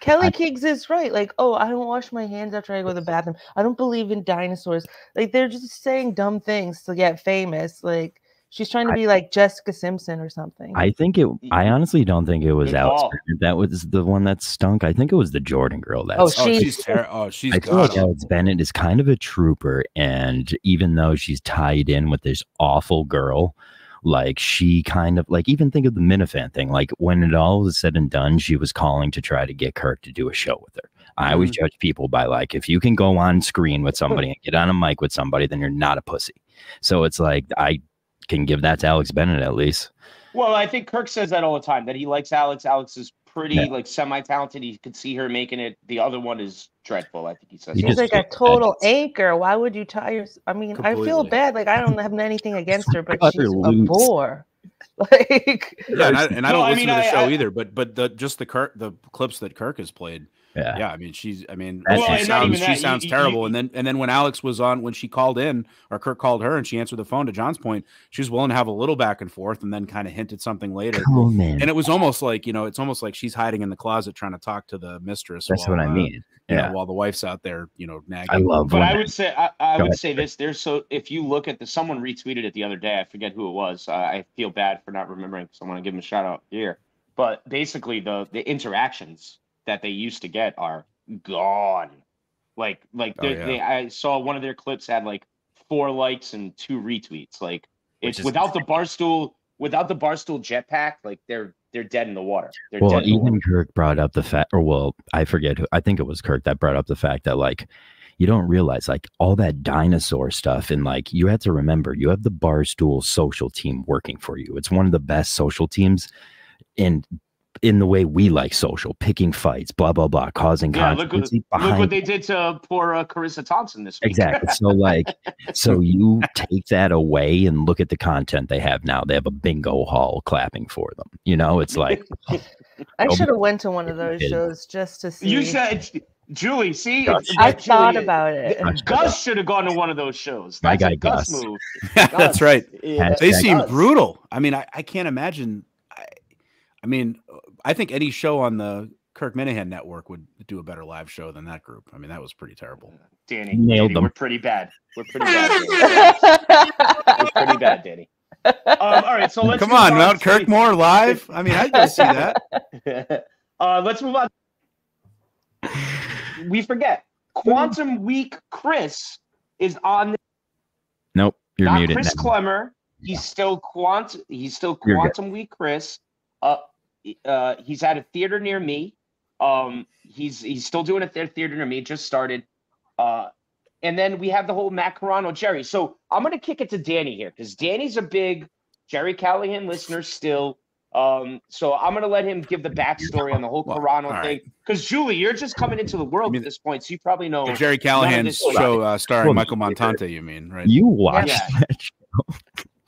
Kelly Kiggs is right. Like, oh, I don't wash my hands after I go to the bathroom. I don't believe in dinosaurs. Like, they're just saying dumb things to get famous. Like, She's trying to be like Jessica Simpson or something. I honestly don't think it was Good Alex call. Bennett that was the one that stunk. I think it was the Jordan girl. She's terrible. She's I feel like Alex Bennett is kind of a trooper, and even though she's tied in with this awful girl, like she kind of like, even think of the Minifan thing. Like when it all was said and done, she was calling to try to get Kirk to do a show with her. I always judge people by like, if you can go on screen with somebody and get on a mic with somebody, then you're not a pussy. So it's like, I can give that to Alex Bennett at least. Well, I think Kirk says that all the time, that he likes Alex. Alex is pretty like semi-talented. He could see her making it. The other one is dreadful. I think he says she's like a total anchor. Why would you tie your? I mean, Completely. I feel bad. Like I don't have anything against her, but she's a loose. bore. Like yeah, and I don't listen to the show either. But the clips that Kirk has played. Yeah. I mean, she sounds terrible. And then when Alex was on, when she called in, or Kirk called her and she answered the phone, to John's point, she was willing to have a little back and forth and then kind of hinted something later. Oh, man. And it was almost like, it's almost like she's hiding in the closet trying to talk to the mistress. That's what I mean. While the wife's out there, nagging. I love. But I would say, I would say this. If you look at someone retweeted it the other day. I forget who it was. I feel bad for not remembering, because I want to give him a shout out here. But basically, the interactions that they used to get are gone. I saw one of their clips had like 4 likes and 2 retweets. Like it's without the Barstool jetpack, like they're dead in the water. Even Kirk brought up the fact, I forget who. I think it was Kirk that brought up the fact that like, you don't realize like all that dinosaur stuff, and like you have to remember, you have the Barstool social team working for you. It's one of the best social teams in the way we like social, picking fights, blah blah blah, causing controversy. Look what they did to poor Carissa Thompson this week. Exactly. So you take that away and look at the content they have now. They have a bingo hall clapping for them. It's like I should have went to one of those shows just to see. You said, Julie, see, I thought about it. Gus should have gone to one of those shows. My guy a Gus move. That's right. Yeah. They seem brutal. I mean, I can't imagine. I mean, I think any show on the Kirk Minahan network would do a better live show than that group. I mean, that was pretty terrible. Danny, nailed them. We're pretty bad. We're pretty bad. We're pretty bad, Danny. All right, so let's come on, Mount Kirkmore live. I mean, I'd go see that. Let's move on. We forget Quantum Week. Chris is on. Nope, you're not muted. Chris Clemmer. He's still Quantum. He's still Quantum Week. Chris. He's at a theater near me. He's still doing a theater near me. Just started. And then we have the whole Matt Carano, Gerry. So I'm going to kick it to Danny here, because Danny's a big Gerry Callahan listener still. So I'm going to let him give the backstory on the whole Carano thing. Because Julie, you're just coming into the world at this point, so you probably know the Gerry Callahan show starring Michael Montante. You mean, right? You watched that show.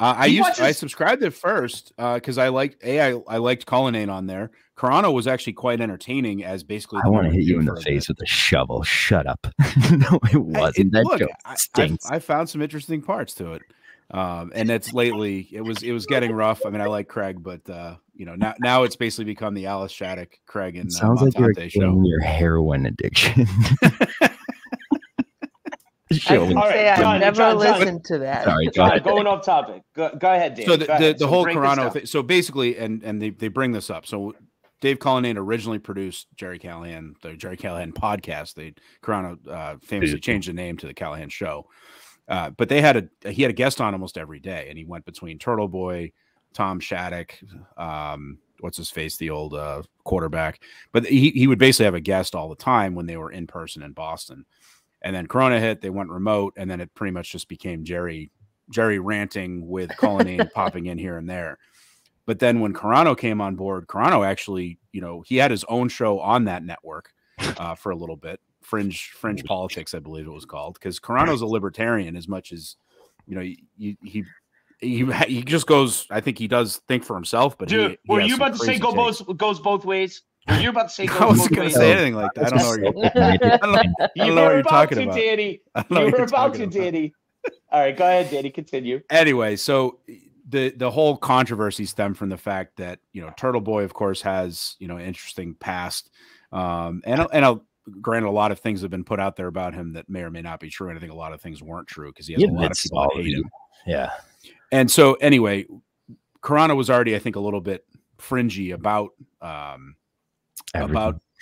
I subscribed at first because I liked Callahan on there. Carano was actually quite entertaining as basically. I want to hit you in the face with a shovel. Shut up. No, it wasn't. That show stinks. I found some interesting parts to it, and it's lately it was getting rough. I mean, I like Craig, but now it's basically become the Alice Shattuck, Craig, and sounds Montante like you're show. Your heroin addiction. I've never listened to that. Sorry, going off topic. Go ahead, Dave. So the whole Carano thing. So basically, and they bring this up. So Dave Callahan originally produced Gerry Callahan, the Gerry Callahan podcast. Carano famously changed the name to the Callahan Show. But he had a guest on almost every day, and he went between Turtle Boy, Tom Shattuck, what's his face, the old quarterback. But he would basically have a guest all the time when they were in person in Boston. And then Corona hit, they went remote, and then it pretty much just became Gerry ranting with Callahan popping in here and there. But then when Carano came on board, Carano actually, he had his own show on that network for a little bit. Fringe Politics, I believe it was called, because Carano's a libertarian as much as, he just goes, I think he does think for himself, but dude, were you about to say goes both ways? Were you about to say I wasn't going to say anything like that. I don't know what you're talking about. Danny. You were about to, Danny. All right, go ahead, Danny. Continue. Anyway, so the whole controversy stemmed from the fact that Turtle Boy, of course, has an interesting past, and granted, a lot of things have been put out there about him that may or may not be true, and I think a lot of things weren't true because he has a lot of people that hate him. Yeah. And so anyway, Carano was already, I think, a little bit fringy about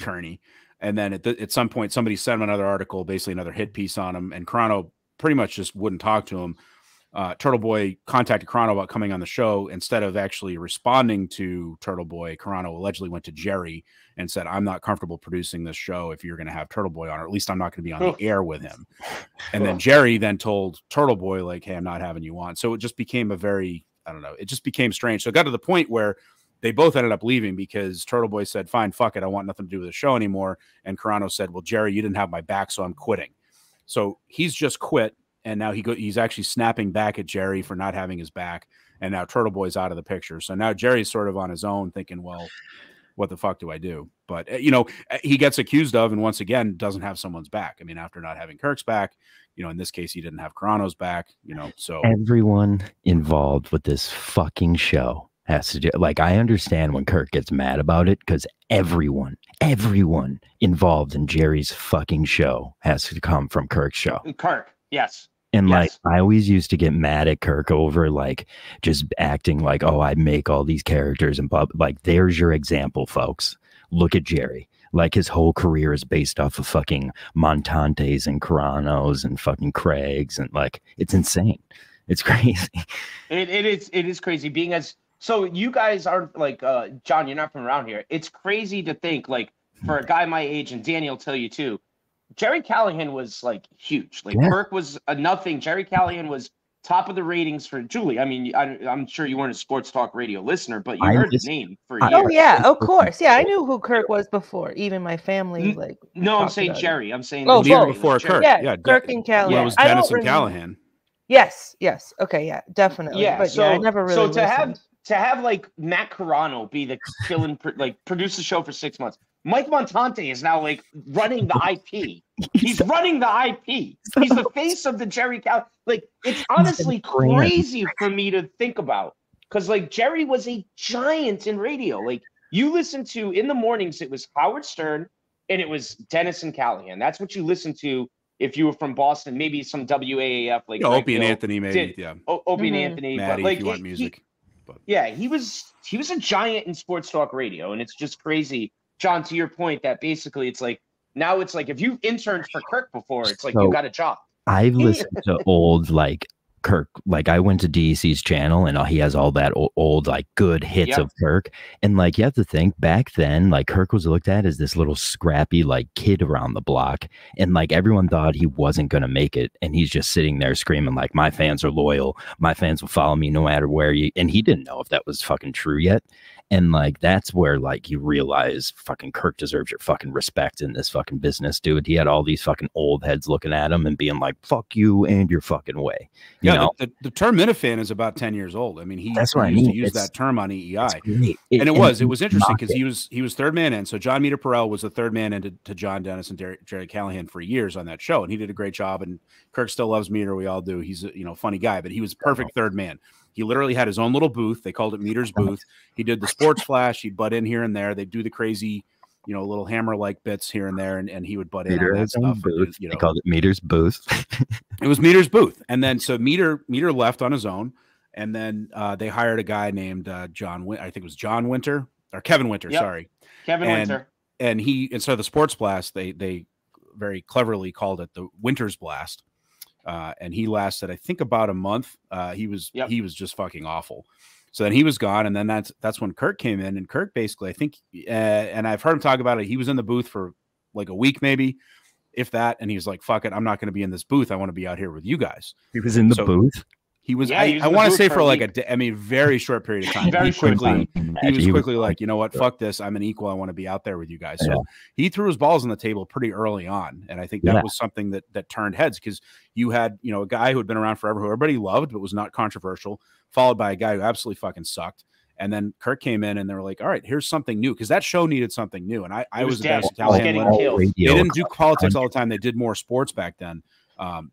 Kearney. And then at some point, somebody sent him another article, basically another hit piece on him, and Carano pretty much just wouldn't talk to him. Turtle Boy contacted Carano about coming on the show. Instead of actually responding to Turtle Boy, Carano allegedly went to Gerry and said, I'm not comfortable producing this show if you're going to have Turtle Boy on, or at least I'm not going to be on the air with him. And then Gerry then told Turtle Boy, like, hey, I'm not having you on. So it just became a very, I don't know, it just became strange. So it got to the point where they both ended up leaving because Turtle Boy said, fine, fuck it, I want nothing to do with the show anymore. And Carano said, well, Gerry, you didn't have my back, so I'm quitting. So he's just quit. And now he's actually snapping back at Gerry for not having his back. And now Turtle Boy's out of the picture. So now Jerry's sort of on his own thinking, well, what the fuck do I do? But, you know, he gets accused of, and once again, doesn't have someone's back. I mean, after not having Kirk's back, you know, in this case, he didn't have Carano's back, you know, so. Everyone involved with this fucking show has to do, like, I understand when Kirk gets mad about it, because everyone involved in Jerry's fucking show has to come from Kirk's show. Kirk, yes. And like, I always used to get mad at Kirk over like just acting like, oh, I make all these characters and like, there's your example, folks. Look at Gerry. Like, his whole career is based off of fucking Montantes and Caranos and fucking Craigs, and like, it's insane. It's crazy. It is crazy being as, so you guys are like, John, you're not from around here. It's crazy to think, like, for a guy my age, and Danny will tell you too, Gerry Callahan was like huge. Like, Kirk was a nothing. Gerry Callahan was top of the ratings for Julie. I mean, I'm sure you weren't a sports talk radio listener, but you heard his name for years. Oh yeah, of course. Yeah, I knew who Kirk was before. Even my family, like. No, I'm saying Gerry. I'm saying before Kirk. Yeah, Kirk and Callahan. When it was Dennis and Callahan. Yes. Okay. Yeah. Definitely. Yeah. But so yeah, I never really. So to have like Matt Carano be the fill-in, like produce the show for 6 months. Mike Montante is now like running the IP. He's running the IP. He's the face of the Gerry Callahan. Like, it's honestly crazy for me to think about, because like Gerry was a giant in radio. Like, you listen to in the mornings, it was Howard Stern and it was Dennis and Callahan. That's what you listened to if you were from Boston. Maybe some WAAF, like Opie and Anthony, maybe. Opie and Anthony. Maddie, but like, if you want music. He was a giant in sports talk radio, and it's just crazy, John, to your point, that basically it's like, now it's like, if you've interned for Kirk before, it's like, you got a job. I've listened to old, like, Kirk, like, I went to DEC's channel and he has all that old like good hits of Kirk, and like, you have to think back then, like, Kirk was looked at as this little scrappy like kid around the block, and like, everyone thought he wasn't gonna make it, and he's just sitting there screaming like, my fans are loyal, my fans will follow me no matter where you, and he didn't know if that was fucking true yet. And like, that's where like you realize fucking Kirk deserves your fucking respect in this fucking business, dude. He had all these fucking old heads looking at him and being like, fuck you and your fucking way. You know? The term Minifan is about 10 years old. I mean, that's what I used mean. to use that term on EEI. And it was interesting because he was third man in. So John Meter Perel was the third man in to John Dennis and Gerry Callahan for years on that show. And he did a great job. And Kirk still loves Meter. We all do. He's a funny guy, but he was perfect third man. He literally had his own little booth. They called it Meter's booth. He did the sports flash. He'd butt in here and there. They'd do the crazy, little hammer-like bits here and there, and he would butt in on that stuff. They called it Meter's booth. It was Meter's booth. And then so Meter left on his own, and then they hired a guy named I think it was John Winter, or Kevin Winter, sorry. Winter. And so the sports blast, they very cleverly called it the Winter's Blast. And he lasted, I think, about a month. He was just fucking awful. So then he was gone, and then that's when Kirk came in. And Kirk basically, I think, and I've heard him talk about it, he was in the booth for like a week, maybe, if that. And he was like, "Fuck it, I'm not going to be in this booth. I want to be out here with you guys." He was in the booth. He was. I want to say for like very short period of time. He was quickly like, you know what? Fuck this. I'm an equal. I want to be out there with you guys. So he threw his balls on the table pretty early on, and I think that was something that turned heads, because you had a guy who had been around forever, who everybody loved but was not controversial, followed by a guy who absolutely fucking sucked. And then Kirk came in, and they were like, all right, here's something new, because that show needed something new. And I was a Dennis Callahan. They didn't do politics all the time. They did more sports back then.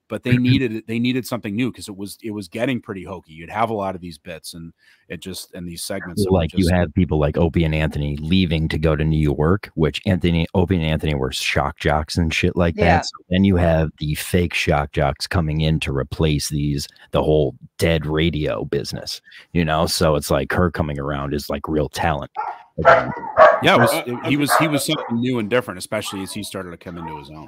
But they needed something new because it was getting pretty hokey. You'd have a lot of these bits and these segments. Like you have people like Opie and Anthony leaving to go to New York, which Opie and Anthony were shock jocks and shit like that. So then you have the fake shock jocks coming in to replace the whole dead radio business, So it's like Kirk coming around is like real talent. Yeah, he was something new and different, especially as he started to come into his own.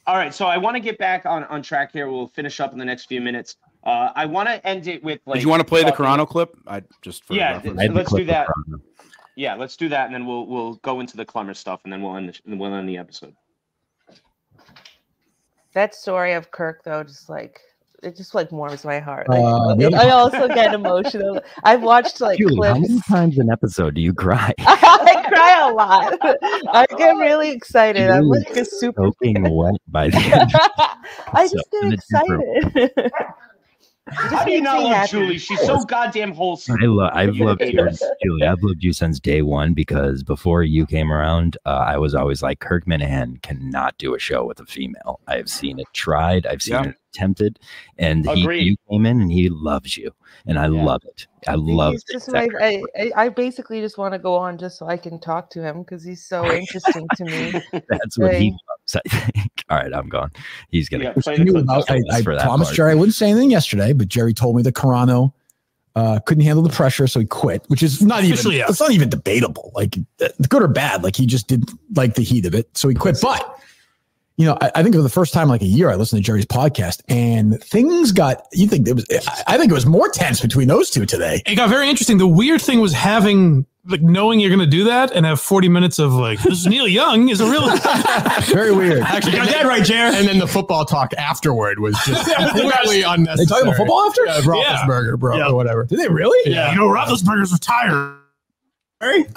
All right, so I want to get back on track here. We'll finish up in the next few minutes. I want to end it with Did you want to play the Carano clip? Let's do that. Yeah, let's do that, and then we'll go into the Clemmer stuff, and then we'll end the episode. That story of Kirk, though, it just warms my heart. I also get emotional. I've watched Julie, clips. how many times an episode do you cry? I cry a lot. I get really excited. I'm like a super soaking wet by the end. I just get excited. How do you not love Julie? She's so goddamn wholesome. I've loved you, Julie. I've loved you since day one because before you came around, I was always like, Kirk Minahan cannot do a show with a female. I've seen it tried. I've seen it attempted, and you came in and he loves you, and I love it. I love it. I basically just want to go on just so I can talk to him because he's so interesting to me. That's what he loves, I think. All right, I'm gone. He's gonna. I promised Gerry I wouldn't say anything yesterday, but Gerry told me that Carano couldn't handle the pressure, so he quit, which is not even it's not even debatable. Like good or bad, like he just didn't like the heat of it, so he quit. But I think for the first time in like a year, I listened to Jerry's podcast, and things got. I think it was more tense between those two today. It got very interesting. The weird thing was knowing you're going to do that and have 40 minutes of this is Neil Young is a real very weird. Actually, you're dead right, Jared. And then the football talk afterward was just completely unnecessary. They talking about football after? Roethlisberger, bro, or whatever. Did they really? Yeah. Roethlisberger's retired.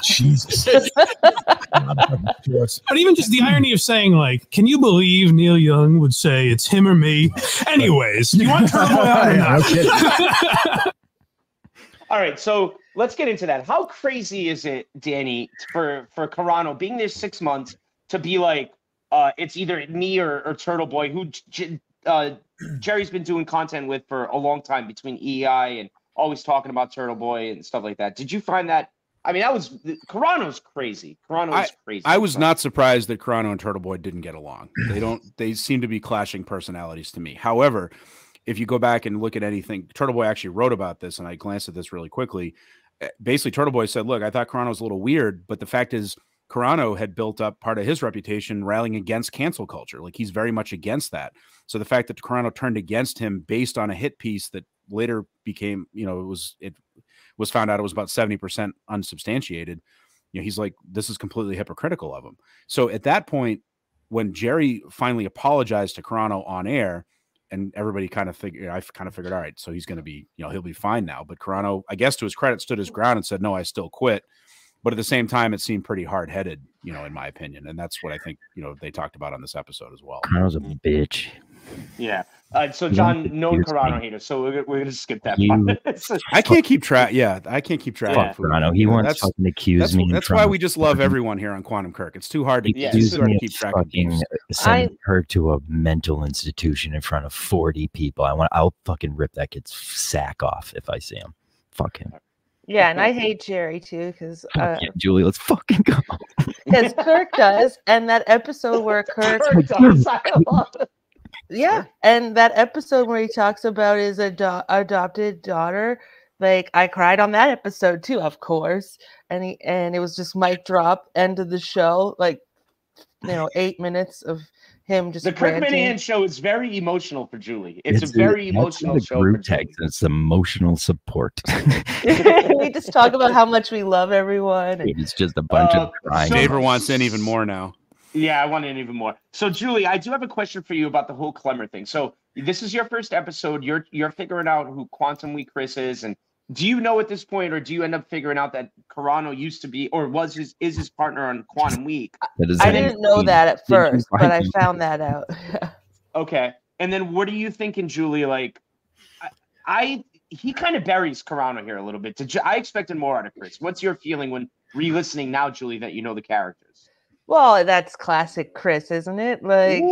Jesus. But even just the irony of saying, can you believe Neil Young would say it's him or me? Anyways, you want Turtle Boy on or not? All right, so let's get into that. How crazy is it, Danny, for Carano being there 6 months to be like, it's either me or Turtle Boy, who Jerry's been doing content with for a long time between EI and always talking about Turtle Boy and stuff like that. Did you find that? I mean, Carano's crazy. Carano's crazy. I was not surprised that Carano and Turtle Boy didn't get along. They seem to be clashing personalities to me. However, if you go back and look at anything, Turtle Boy actually wrote about this, and I glanced at this really quickly. Basically, Turtle Boy said, look, I thought Carano was a little weird, but the fact is Carano had built up part of his reputation rallying against cancel culture. Like, he's very much against that. So the fact that Carano turned against him based on a hit piece that later became, it was found out it was about 70% unsubstantiated. He's like, this is completely hypocritical of him. So at that point, when Gerry finally apologized to Carano on air, and everybody I kind of figured, all right, so he's going to be, he'll be fine now. But Carano, I guess to his credit, stood his ground and said, no, I still quit. But at the same time, it seemed pretty hard-headed, in my opinion. And that's what I think, they talked about on this episode as well. Carano's a bitch. Yeah. So John, known Carano hater. So we're going to skip that part. I can't keep track. Yeah, I can't keep track. Fuck Carano. He wants fucking accuse me. That's why we just love everyone here on Quantum Kirk. It's too hard to keep track of things. Sending Kirk to a mental institution in front of 40 people. I'll fucking rip that kid's sack off if I see him. Fuck him. Yeah, and I hate Gerry too because Julie, let's fucking go. Because Kirk does, and that episode where Kirk does. Yeah, and that episode where he talks about his adopted daughter, I cried on that episode too, of course. And it was just mic drop, end of the show, 8 minutes of him just. The Kirk Minahan show is very emotional for Julie. It's a very emotional show. Group text. It's emotional support. We just talk about how much we love everyone. It's just a bunch of crying. David wants in even more now. Yeah, I want in even more. So, Julie, I do have a question for you about the whole Clemmer thing. So, this is your first episode. You're figuring out who Quantum Week Chris is, and do you know at this point, or do you end up figuring out that Carano used to be, or is his partner on Quantum Week? I didn't know that at first, but I found that out. Okay, and then what are you thinking, Julie? He kind of buries Carano here a little bit. I expected more out of Chris. What's your feeling when re-listening now, Julie, that you know the characters? Well, that's classic Chris, isn't it? Like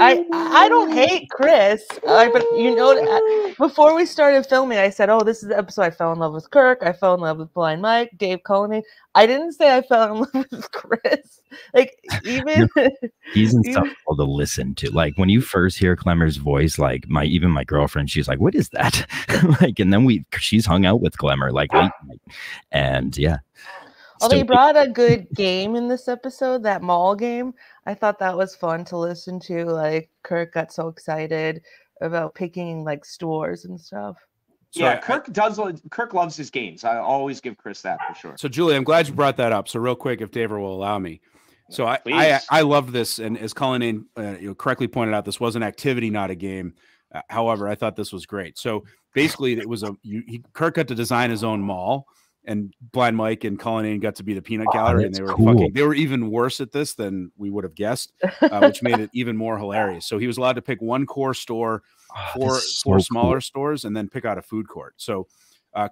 I don't hate Chris, but you know, before we started filming, I said, "Oh, this is the episode I fell in love with Kirk. I fell in love with Blind Mike, Dave Callahan." I didn't say I fell in love with Chris. Like even he's insufferable to listen to. Like when you first hear Clemmer's voice, like my girlfriend, she's like, "What is that?" Like, and then she's hung out with Clemmer like late night, and yeah. Although he brought a good game in this episode, that mall game. I thought that was fun to listen to. Like Kirk got so excited about picking like stores and stuff. Yeah, Kirk loves his games. I always give Chris that for sure. So Julie, I'm glad you brought that up. So real quick, if David will allow me. So I love this, and as Colin correctly pointed out, this was an activity, not a game. However, I thought this was great. So basically, it was Kirk got to design his own mall. And Blind Mike and Cullinane got to be the peanut gallery, and they were even worse at this than we would have guessed, which made it even more hilarious. So he was allowed to pick one core store, four smaller stores, and then pick out a food court. So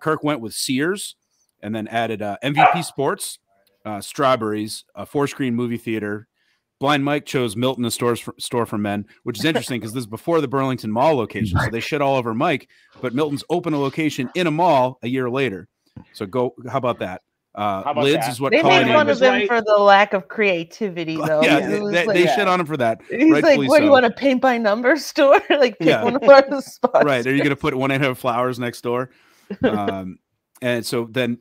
Kirk went with Sears, and then added MVP Sports, Strawberries, a 4-screen movie theater. Blind Mike chose Milton, a store for men, which is interesting because this is before the Burlington Mall location, so they shit all over Mike. But Milton's opened a location in a mall a year later. So how about that? Lids is what they made fun of him for the lack of creativity, though. Yeah, they shit on him for that. He's like, "What do you want a paint by number store? Like pick one of our spots." Right? Are you going to put 1-800 Flowers next door? And so then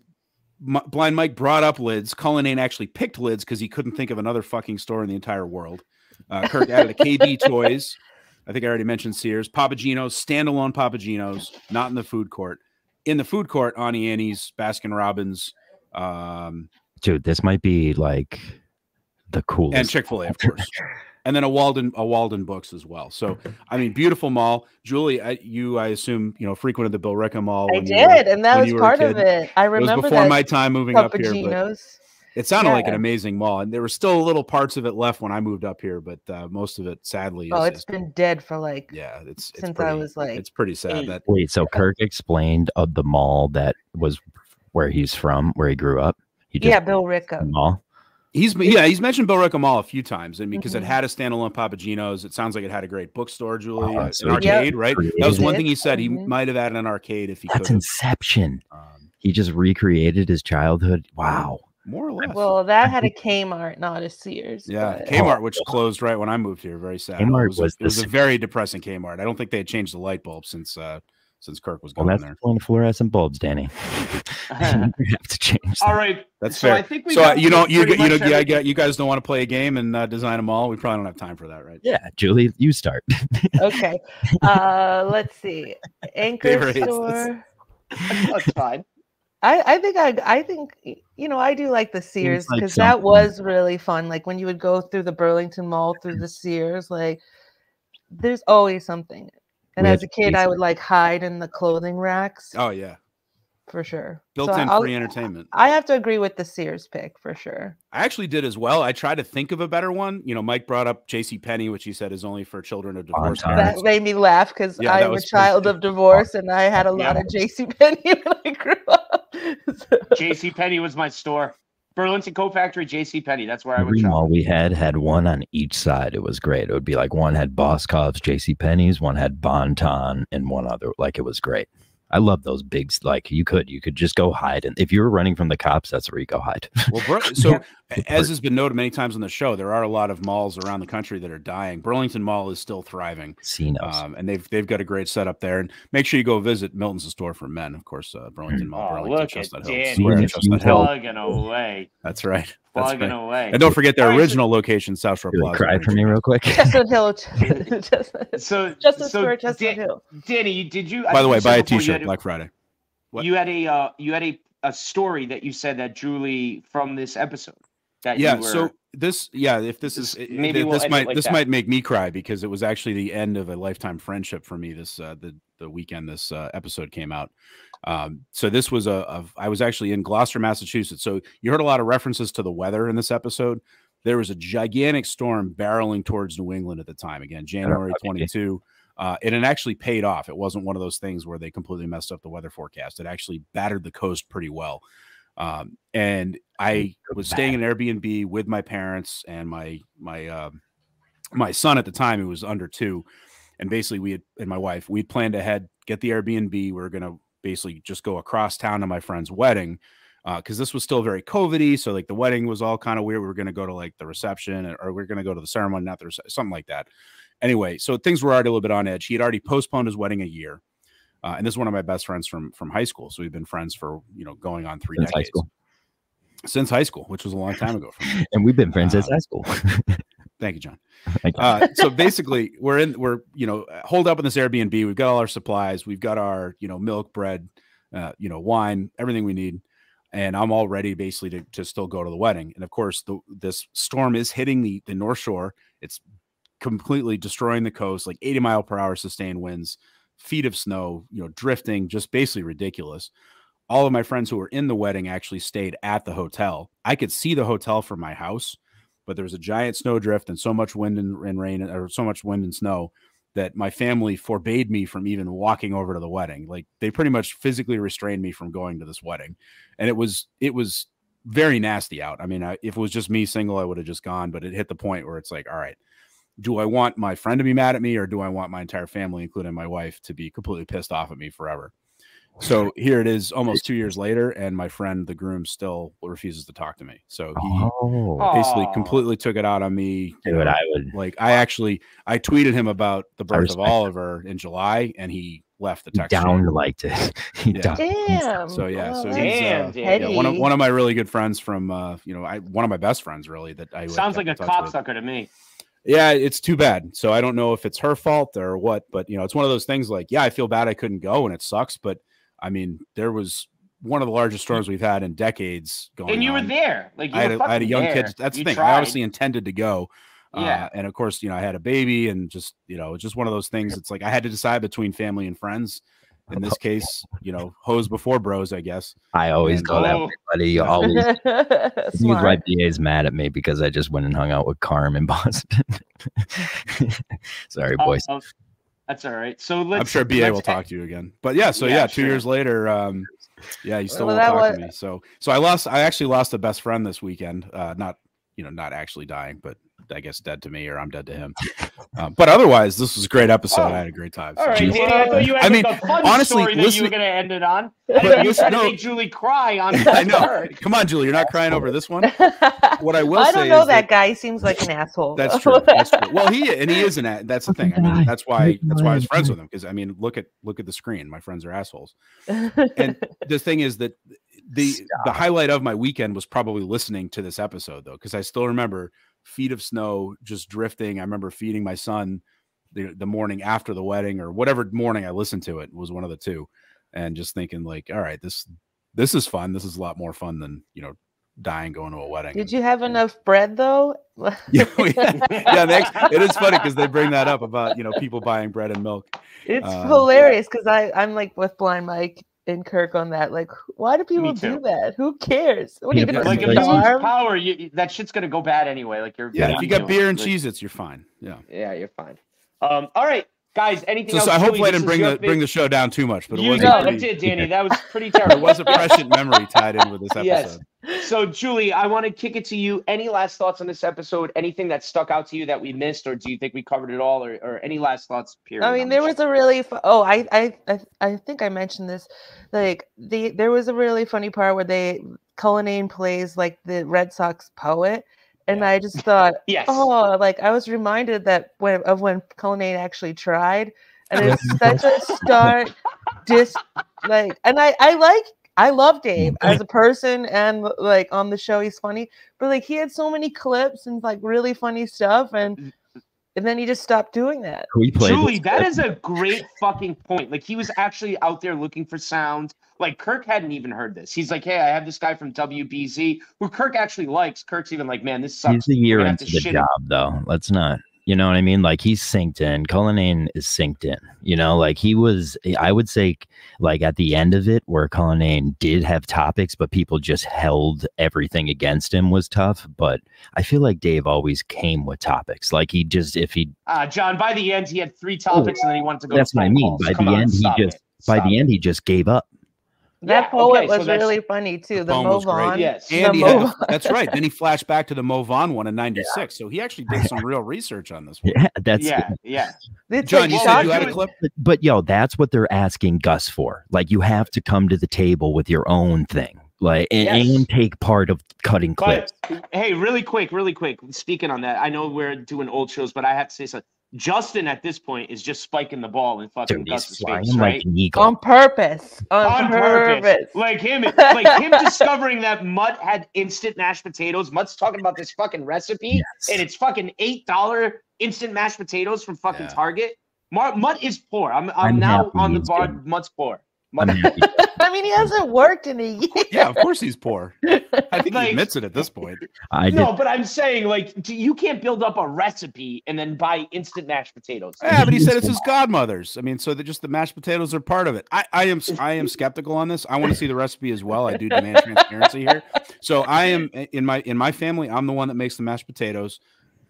Blind Mike brought up Lids. Cullinane actually picked Lids because he couldn't think of another fucking store in the entire world. Kirk added a KB Toys. I think I already mentioned Sears. Papagino's, standalone Papagino's, not in the food court. In the food court, Auntie Annie's, Baskin Robbins. Dude, this might be like the coolest. And Chick-fil-A, of course. And then a Walden Books as well. So, I mean, beautiful mall. Julie, I assume, frequented the Billerica Mall. I did, and that was part of it. I remember it was before my time moving up here. But it sounded like an Yeah. amazing mall, and there were still little parts of it left when I moved up here, but most of it, sadly, it's been dead for like since I was like it's pretty sad. Wait, so Kirk explained of the mall that was where he's from, where he grew up. Billerica Mall. He's mentioned Billerica Mall a few times, and because it had a standalone Papagino's, it sounds like it had a great bookstore, Julie, an arcade, right? That was one thing he said. He might have added an arcade if he could. That's Inception. He just recreated his childhood. Wow. More or less. Well, that had a Kmart, not a Sears. Yeah, but... Kmart, which closed right when I moved here. Very sad. Kmart it was a very depressing Kmart. I don't think they had changed the light bulb since Kirk was going that's there. One fluorescent bulbs, Danny. You have to change. All right, that's so fair. I think we you guys don't want to play a game and design a mall. We probably don't have time for that, right? Yeah, Julie, you start. Okay, let's see. Anchor store. That's fine. I think I do like the Sears like because that something. was really fun. Like when you would go through the Burlington Mall through the Sears, like there's always something. And as a kid, I would like hide in the clothing racks. Oh yeah, for sure. Built-in free entertainment. I have to agree with the Sears pick for sure. I actually did as well. I tried to think of a better one. Mike brought up JCPenney, which he said is only for children of divorced parents. That made me laugh because I'm a child of divorce and I had a lot of JCPenney when I grew up. JCPenney was my store. Burlington Coat Factory, JCPenney. That's where I would Every shop. mall we had one on each side. It was great. It would be like one had Boscov's, JCPenney's, one had Bon-Ton, and one other. Like it was great. I love those big. Like you could just go hide, and if you were running from the cops, that's where you go hide. Well, so as has been noted many times on the show, there are a lot of malls around the country that are dying. Burlington Mall is still thriving, and they've got a great setup there. And make sure you go visit Milton's store for men, of course. Burlington Mall, Burlington, look Chestnut at Hill, Danny plugging away. That's right. Plugging away. And don't forget their original location, South Shore Plaza. Cry for me real quick. Chestnut Hill. Chestnut Hill. Danny, did you? By the way, buy a T-shirt Black Friday. What? You had a story that you said that Julie from this episode. So this might make me cry because it was actually the end of a lifetime friendship for me. This the weekend this episode came out. So this was I was actually in Gloucester, Massachusetts. So you heard a lot of references to the weather in this episode. There was a gigantic storm barreling towards New England at the time. Again, January 22. And it actually paid off. It wasn't one of those things where they completely messed up the weather forecast. It actually battered the coast pretty well. And I was staying in an Airbnb with my parents and my son at the time, who was under 2. And basically and my wife, we planned ahead, get the Airbnb. We were going to basically just go across town to my friend's wedding. Cause this was still very COVID-y. So like the wedding was all kind of weird. We were going to go to like the reception, or we we're going to go to the ceremony, not the something like that. Anyway, so things were already a little bit on edge. He had already postponed his wedding a year. And this is one of my best friends from high school. So we've been friends for, going on 3 decades. Since high school, which was a long time ago for me. And we've been friends since high school. Thank you, John. So basically we're holed up in this Airbnb. We've got all our supplies. We've got our, milk, bread, wine, everything we need. And I'm all ready basically to still go to the wedding. And of course, this storm is hitting the North Shore. It's completely destroying the coast, like 80-mile-per-hour sustained winds, feet of snow, drifting, just basically ridiculous. All of my friends who were in the wedding actually stayed at the hotel. I could see the hotel from my house, but there was a giant snow drift and so much wind and rain, or so much wind and snow, that my family forbade me from even walking over to the wedding. Like they pretty much physically restrained me from going to this wedding. And it was very nasty out. I mean, if it was just me single, I would have just gone, but it hit the point where it's like, all right, do I want my friend to be mad at me, or do I want my entire family, including my wife, to be completely pissed off at me forever? So here it is almost 2 years later, and my friend, the groom, still refuses to talk to me. So he basically completely took it out on me. Dude, I tweeted him about the birth of Oliver in July, and he left the text. Liked it. Damn. So yeah. So he's one of my really good friends from one of my best friends, really, that I sounds like a cocksucker to me. Yeah, it's too bad. So I don't know if it's her fault or what, but it's one of those things like, yeah, I feel bad I couldn't go and it sucks, but I mean, there was one of the largest storms we've had in decades going on. And you were there. Like I had a young kid. That's the thing. I obviously intended to go. And of course, I had a baby, and just, it's just one of those things. It's like I had to decide between family and friends. In this case, hoes before bros, I guess. I always go that way, buddy. You always. My BA is mad at me because I just went and hung out with Carm in Boston. Sorry, boys. That's all right. So I'm sure BA will talk to you again. But yeah, so 2 years later, he still won't talk to me. So I actually lost a best friend this weekend. Not actually dying, but I guess dead to me, or I'm dead to him. But otherwise, this was a great episode. I had a great time. All right, Danny, I thought you had a fun story that you were going to end it on. I thought you were going to make Julie cry on. I know. Come on, Julie, you're not crying over this one. What I will say, I don't know that guy. He seems like an asshole. That's true. That's true. Well, he is an. That's the thing. I mean, that's why I was friends with him, because I mean, look at the screen. My friends are assholes. And the thing is that the highlight of my weekend was probably listening to this episode, though, because I still remember feet of snow just drifting. I remember feeding my son the morning after the wedding, or whatever morning I listened to it, was one of the two, and just thinking like, all right, this is fun. This is a lot more fun than dying going to a wedding. Did you have enough bread though? Yeah. It is funny because they bring that up about people buying bread and milk. It's hilarious because I'm like with Blind Mike and Kirk on that. Like, why do people do that? Who cares? What are you gonna like if you lose power, that shit's gonna go bad anyway. Like if you got beer and Cheez-Its, you're fine. Yeah, you're fine. All right, guys. Anything else? So I hope I didn't bring the show down too much, but it wasn't. No, it did, Danny. That was pretty terrible. There was a prescient memory tied in with this episode. Yes. So, Julie, I want to kick it to you. Any last thoughts on this episode? Anything that stuck out to you that we missed, or do you think we covered it all, or any last thoughts? Period. I mean, there was a really I think I mentioned this. Like there was a really funny part where Cullinane plays like the Red Sox poet. And I just thought, like I was reminded that when Cullinane actually tried, and it's such a stark and I love Dave as a person, and like on the show he's funny, but like he had so many clips and like really funny stuff, and then he just stopped doing that. Julie, that is a great fucking point. Like he was actually out there looking for sound. Like Kirk hadn't even heard this. He's like, hey, I have this guy from WBZ who Kirk actually likes. Kirk's even like, man, this sucks. He's a year into the job, though. Let's not. You know what I mean? Like he's synced in. Cullinane is synced in. Like he was, I would say, like at the end of it, where Cullinane did have topics, but people just held everything against him was tough. But I feel like Dave always came with topics. Like he just, John, by the end, he had 3 topics and then he wanted to go. That's what I mean. By the end, he just gave up. That poet was really funny too. The Mo Vaughn. Yes. And that's right. Then he flashed back to the Mo Vaughn one in '96. So he actually did some real research on this one. Yeah, that's John, you said you had a clip. But yo, that's what they're asking Gus for. Like, you have to come to the table with your own thing. Like, and take part of cutting clips. But, hey, really quick. Speaking on that, I know we're doing old shows, but I have to say something. Justin at this point is just spiking the ball in fucking Gus's face, right? Like on purpose. On purpose. Like him discovering that Mutt had instant mashed potatoes. Mutt's talking about this fucking recipe, and it's fucking $8 instant mashed potatoes from fucking Target. Mutt is poor. I'm now on the bar. Good. Mutt's poor. I mean, he hasn't worked in a year. Yeah, of course he's poor. I think he admits it at this point. But I'm saying, like, you can't build up a recipe and then buy instant mashed potatoes. Yeah, but he said it's his godmother's. I mean, so that just the mashed potatoes are part of it. I am skeptical on this. I want to see the recipe as well. I do demand transparency here. So I am in my family. I'm the one that makes the mashed potatoes.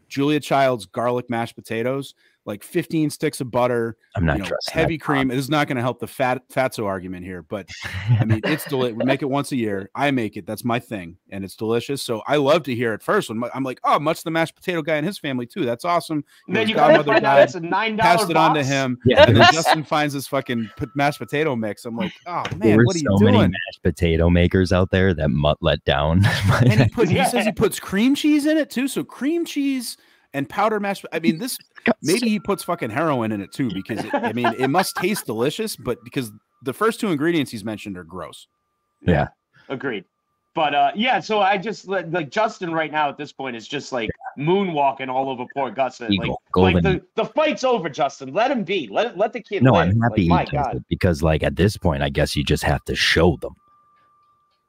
Julia Child's garlic mashed potatoes, like 15 sticks of butter. I'm not trusting heavy cream. This is not going to help the fatso argument here, but I mean, it's delicious. We make it once a year. I make it. That's my thing, and it's delicious. So I love to hear it first. I'm like, oh, Mutt's the mashed potato guy in his family too. That's awesome. And then you gotta find out it's a $9 passed it on to him. Yeah. And then Justin finds this fucking mashed potato mix. I'm like, oh man, what are you doing? Many mashed potato makers out there that Mutt let down. And he says he puts cream cheese in it too. So cream cheese and powder mashed. I mean, maybe he puts fucking heroin in it too, because it must taste delicious, but because the first two ingredients he's mentioned are gross. Yeah, agreed. But so I just like Justin right now at this point is just like moonwalking all over poor Gus. Like the fight's over, Justin. Let him be. Let the kid. No, live. I'm happy my God. Because like at this point, I guess you just have to show them.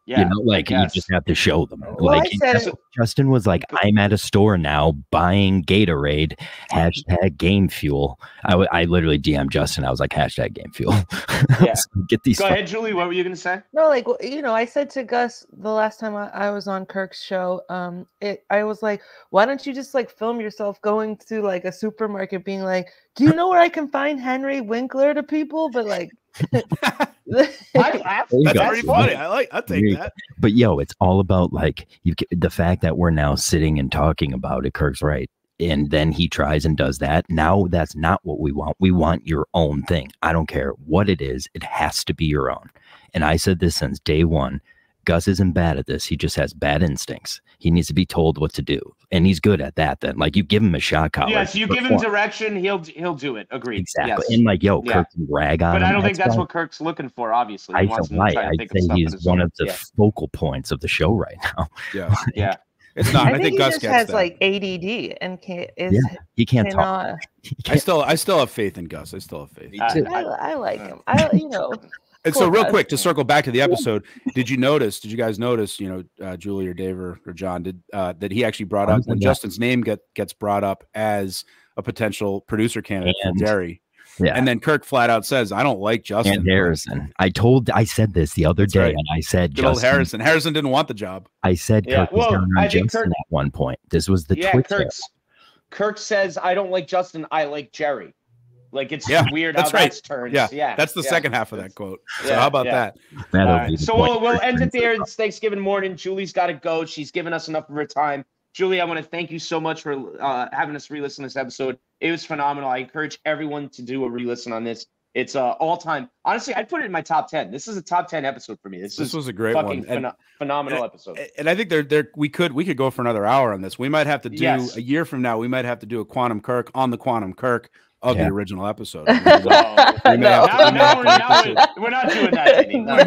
Yeah, you know, like you just have to show them. Well, like Justin was like, I'm at a store now buying Gatorade, #Game Fuel. I literally DM'd Justin. I was like, #Game Fuel. Yeah. So get these. Go ahead, Julie. What were you gonna say? No, like, you know, I said to Gus the last time I was on Kirk's show, I was like, why don't you just like film yourself going to like a supermarket being like, do you know where I can find Henry Winkler to people? But like That's pretty funny. I'll take that. But yo, it's all about like the fact that we're now sitting and talking about it. Kirk's right. And then he tries and does that. Now that's not what we want. We want your own thing. I don't care what it is. It has to be your own. And I said this since day one. Gus isn't bad at this. He just has bad instincts. He needs to be told what to do. And he's good at that then. Like, you give him a shot collar. Yes, you give him direction, he'll do it. Agreed. Exactly. Yes. And like, yo, Kirk can rag on him. But I don't think that's what Kirk's looking for, obviously. I think he's one of the focal points of the show right now. Yeah. Yeah. It's not. I think Gus just gets has that. like ADD and he can't talk. I still have faith in Gus. I still have faith. I like him. You know. And so real quick, to circle back to the episode, did you guys notice, you know, Julie or Dave or John, that he actually brought up when Justin's name gets brought up as a potential producer candidate for Gerry. Yeah. And then Kirk flat out says, I don't like Justin. And Harrison. I said this the other day, and I said good old Harrison. Harrison didn't want the job. I said Kirk was down on Justin at one point. This was the Twitter. Kirk says, I don't like Justin, I like Gerry. Like, it's weird how that's turned. Yeah, that's the second half of that quote. So how about that? So we'll end it there. It's Thanksgiving morning. Julie's got to go. She's given us enough of her time. Julie, I want to thank you so much for having us re-listen to this episode. It was phenomenal. I encourage everyone to do a re-listen on this. It's all-time. Honestly, I'd put it in my top 10. This is a top 10 episode for me. This was a great one. Phenomenal episode. And I think we could go for another hour on this. We might have to do a year from now. We might have to do a Quantum Kirk on the Quantum Kirk of the original episode. We're not doing that anymore.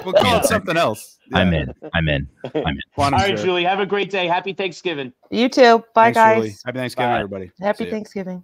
We'll call it something else. Yeah. I'm in. All right, Julie, have a great day. Happy Thanksgiving. You too. Bye, Thanks, guys. Julie. Happy Thanksgiving, everybody. Happy Thanksgiving.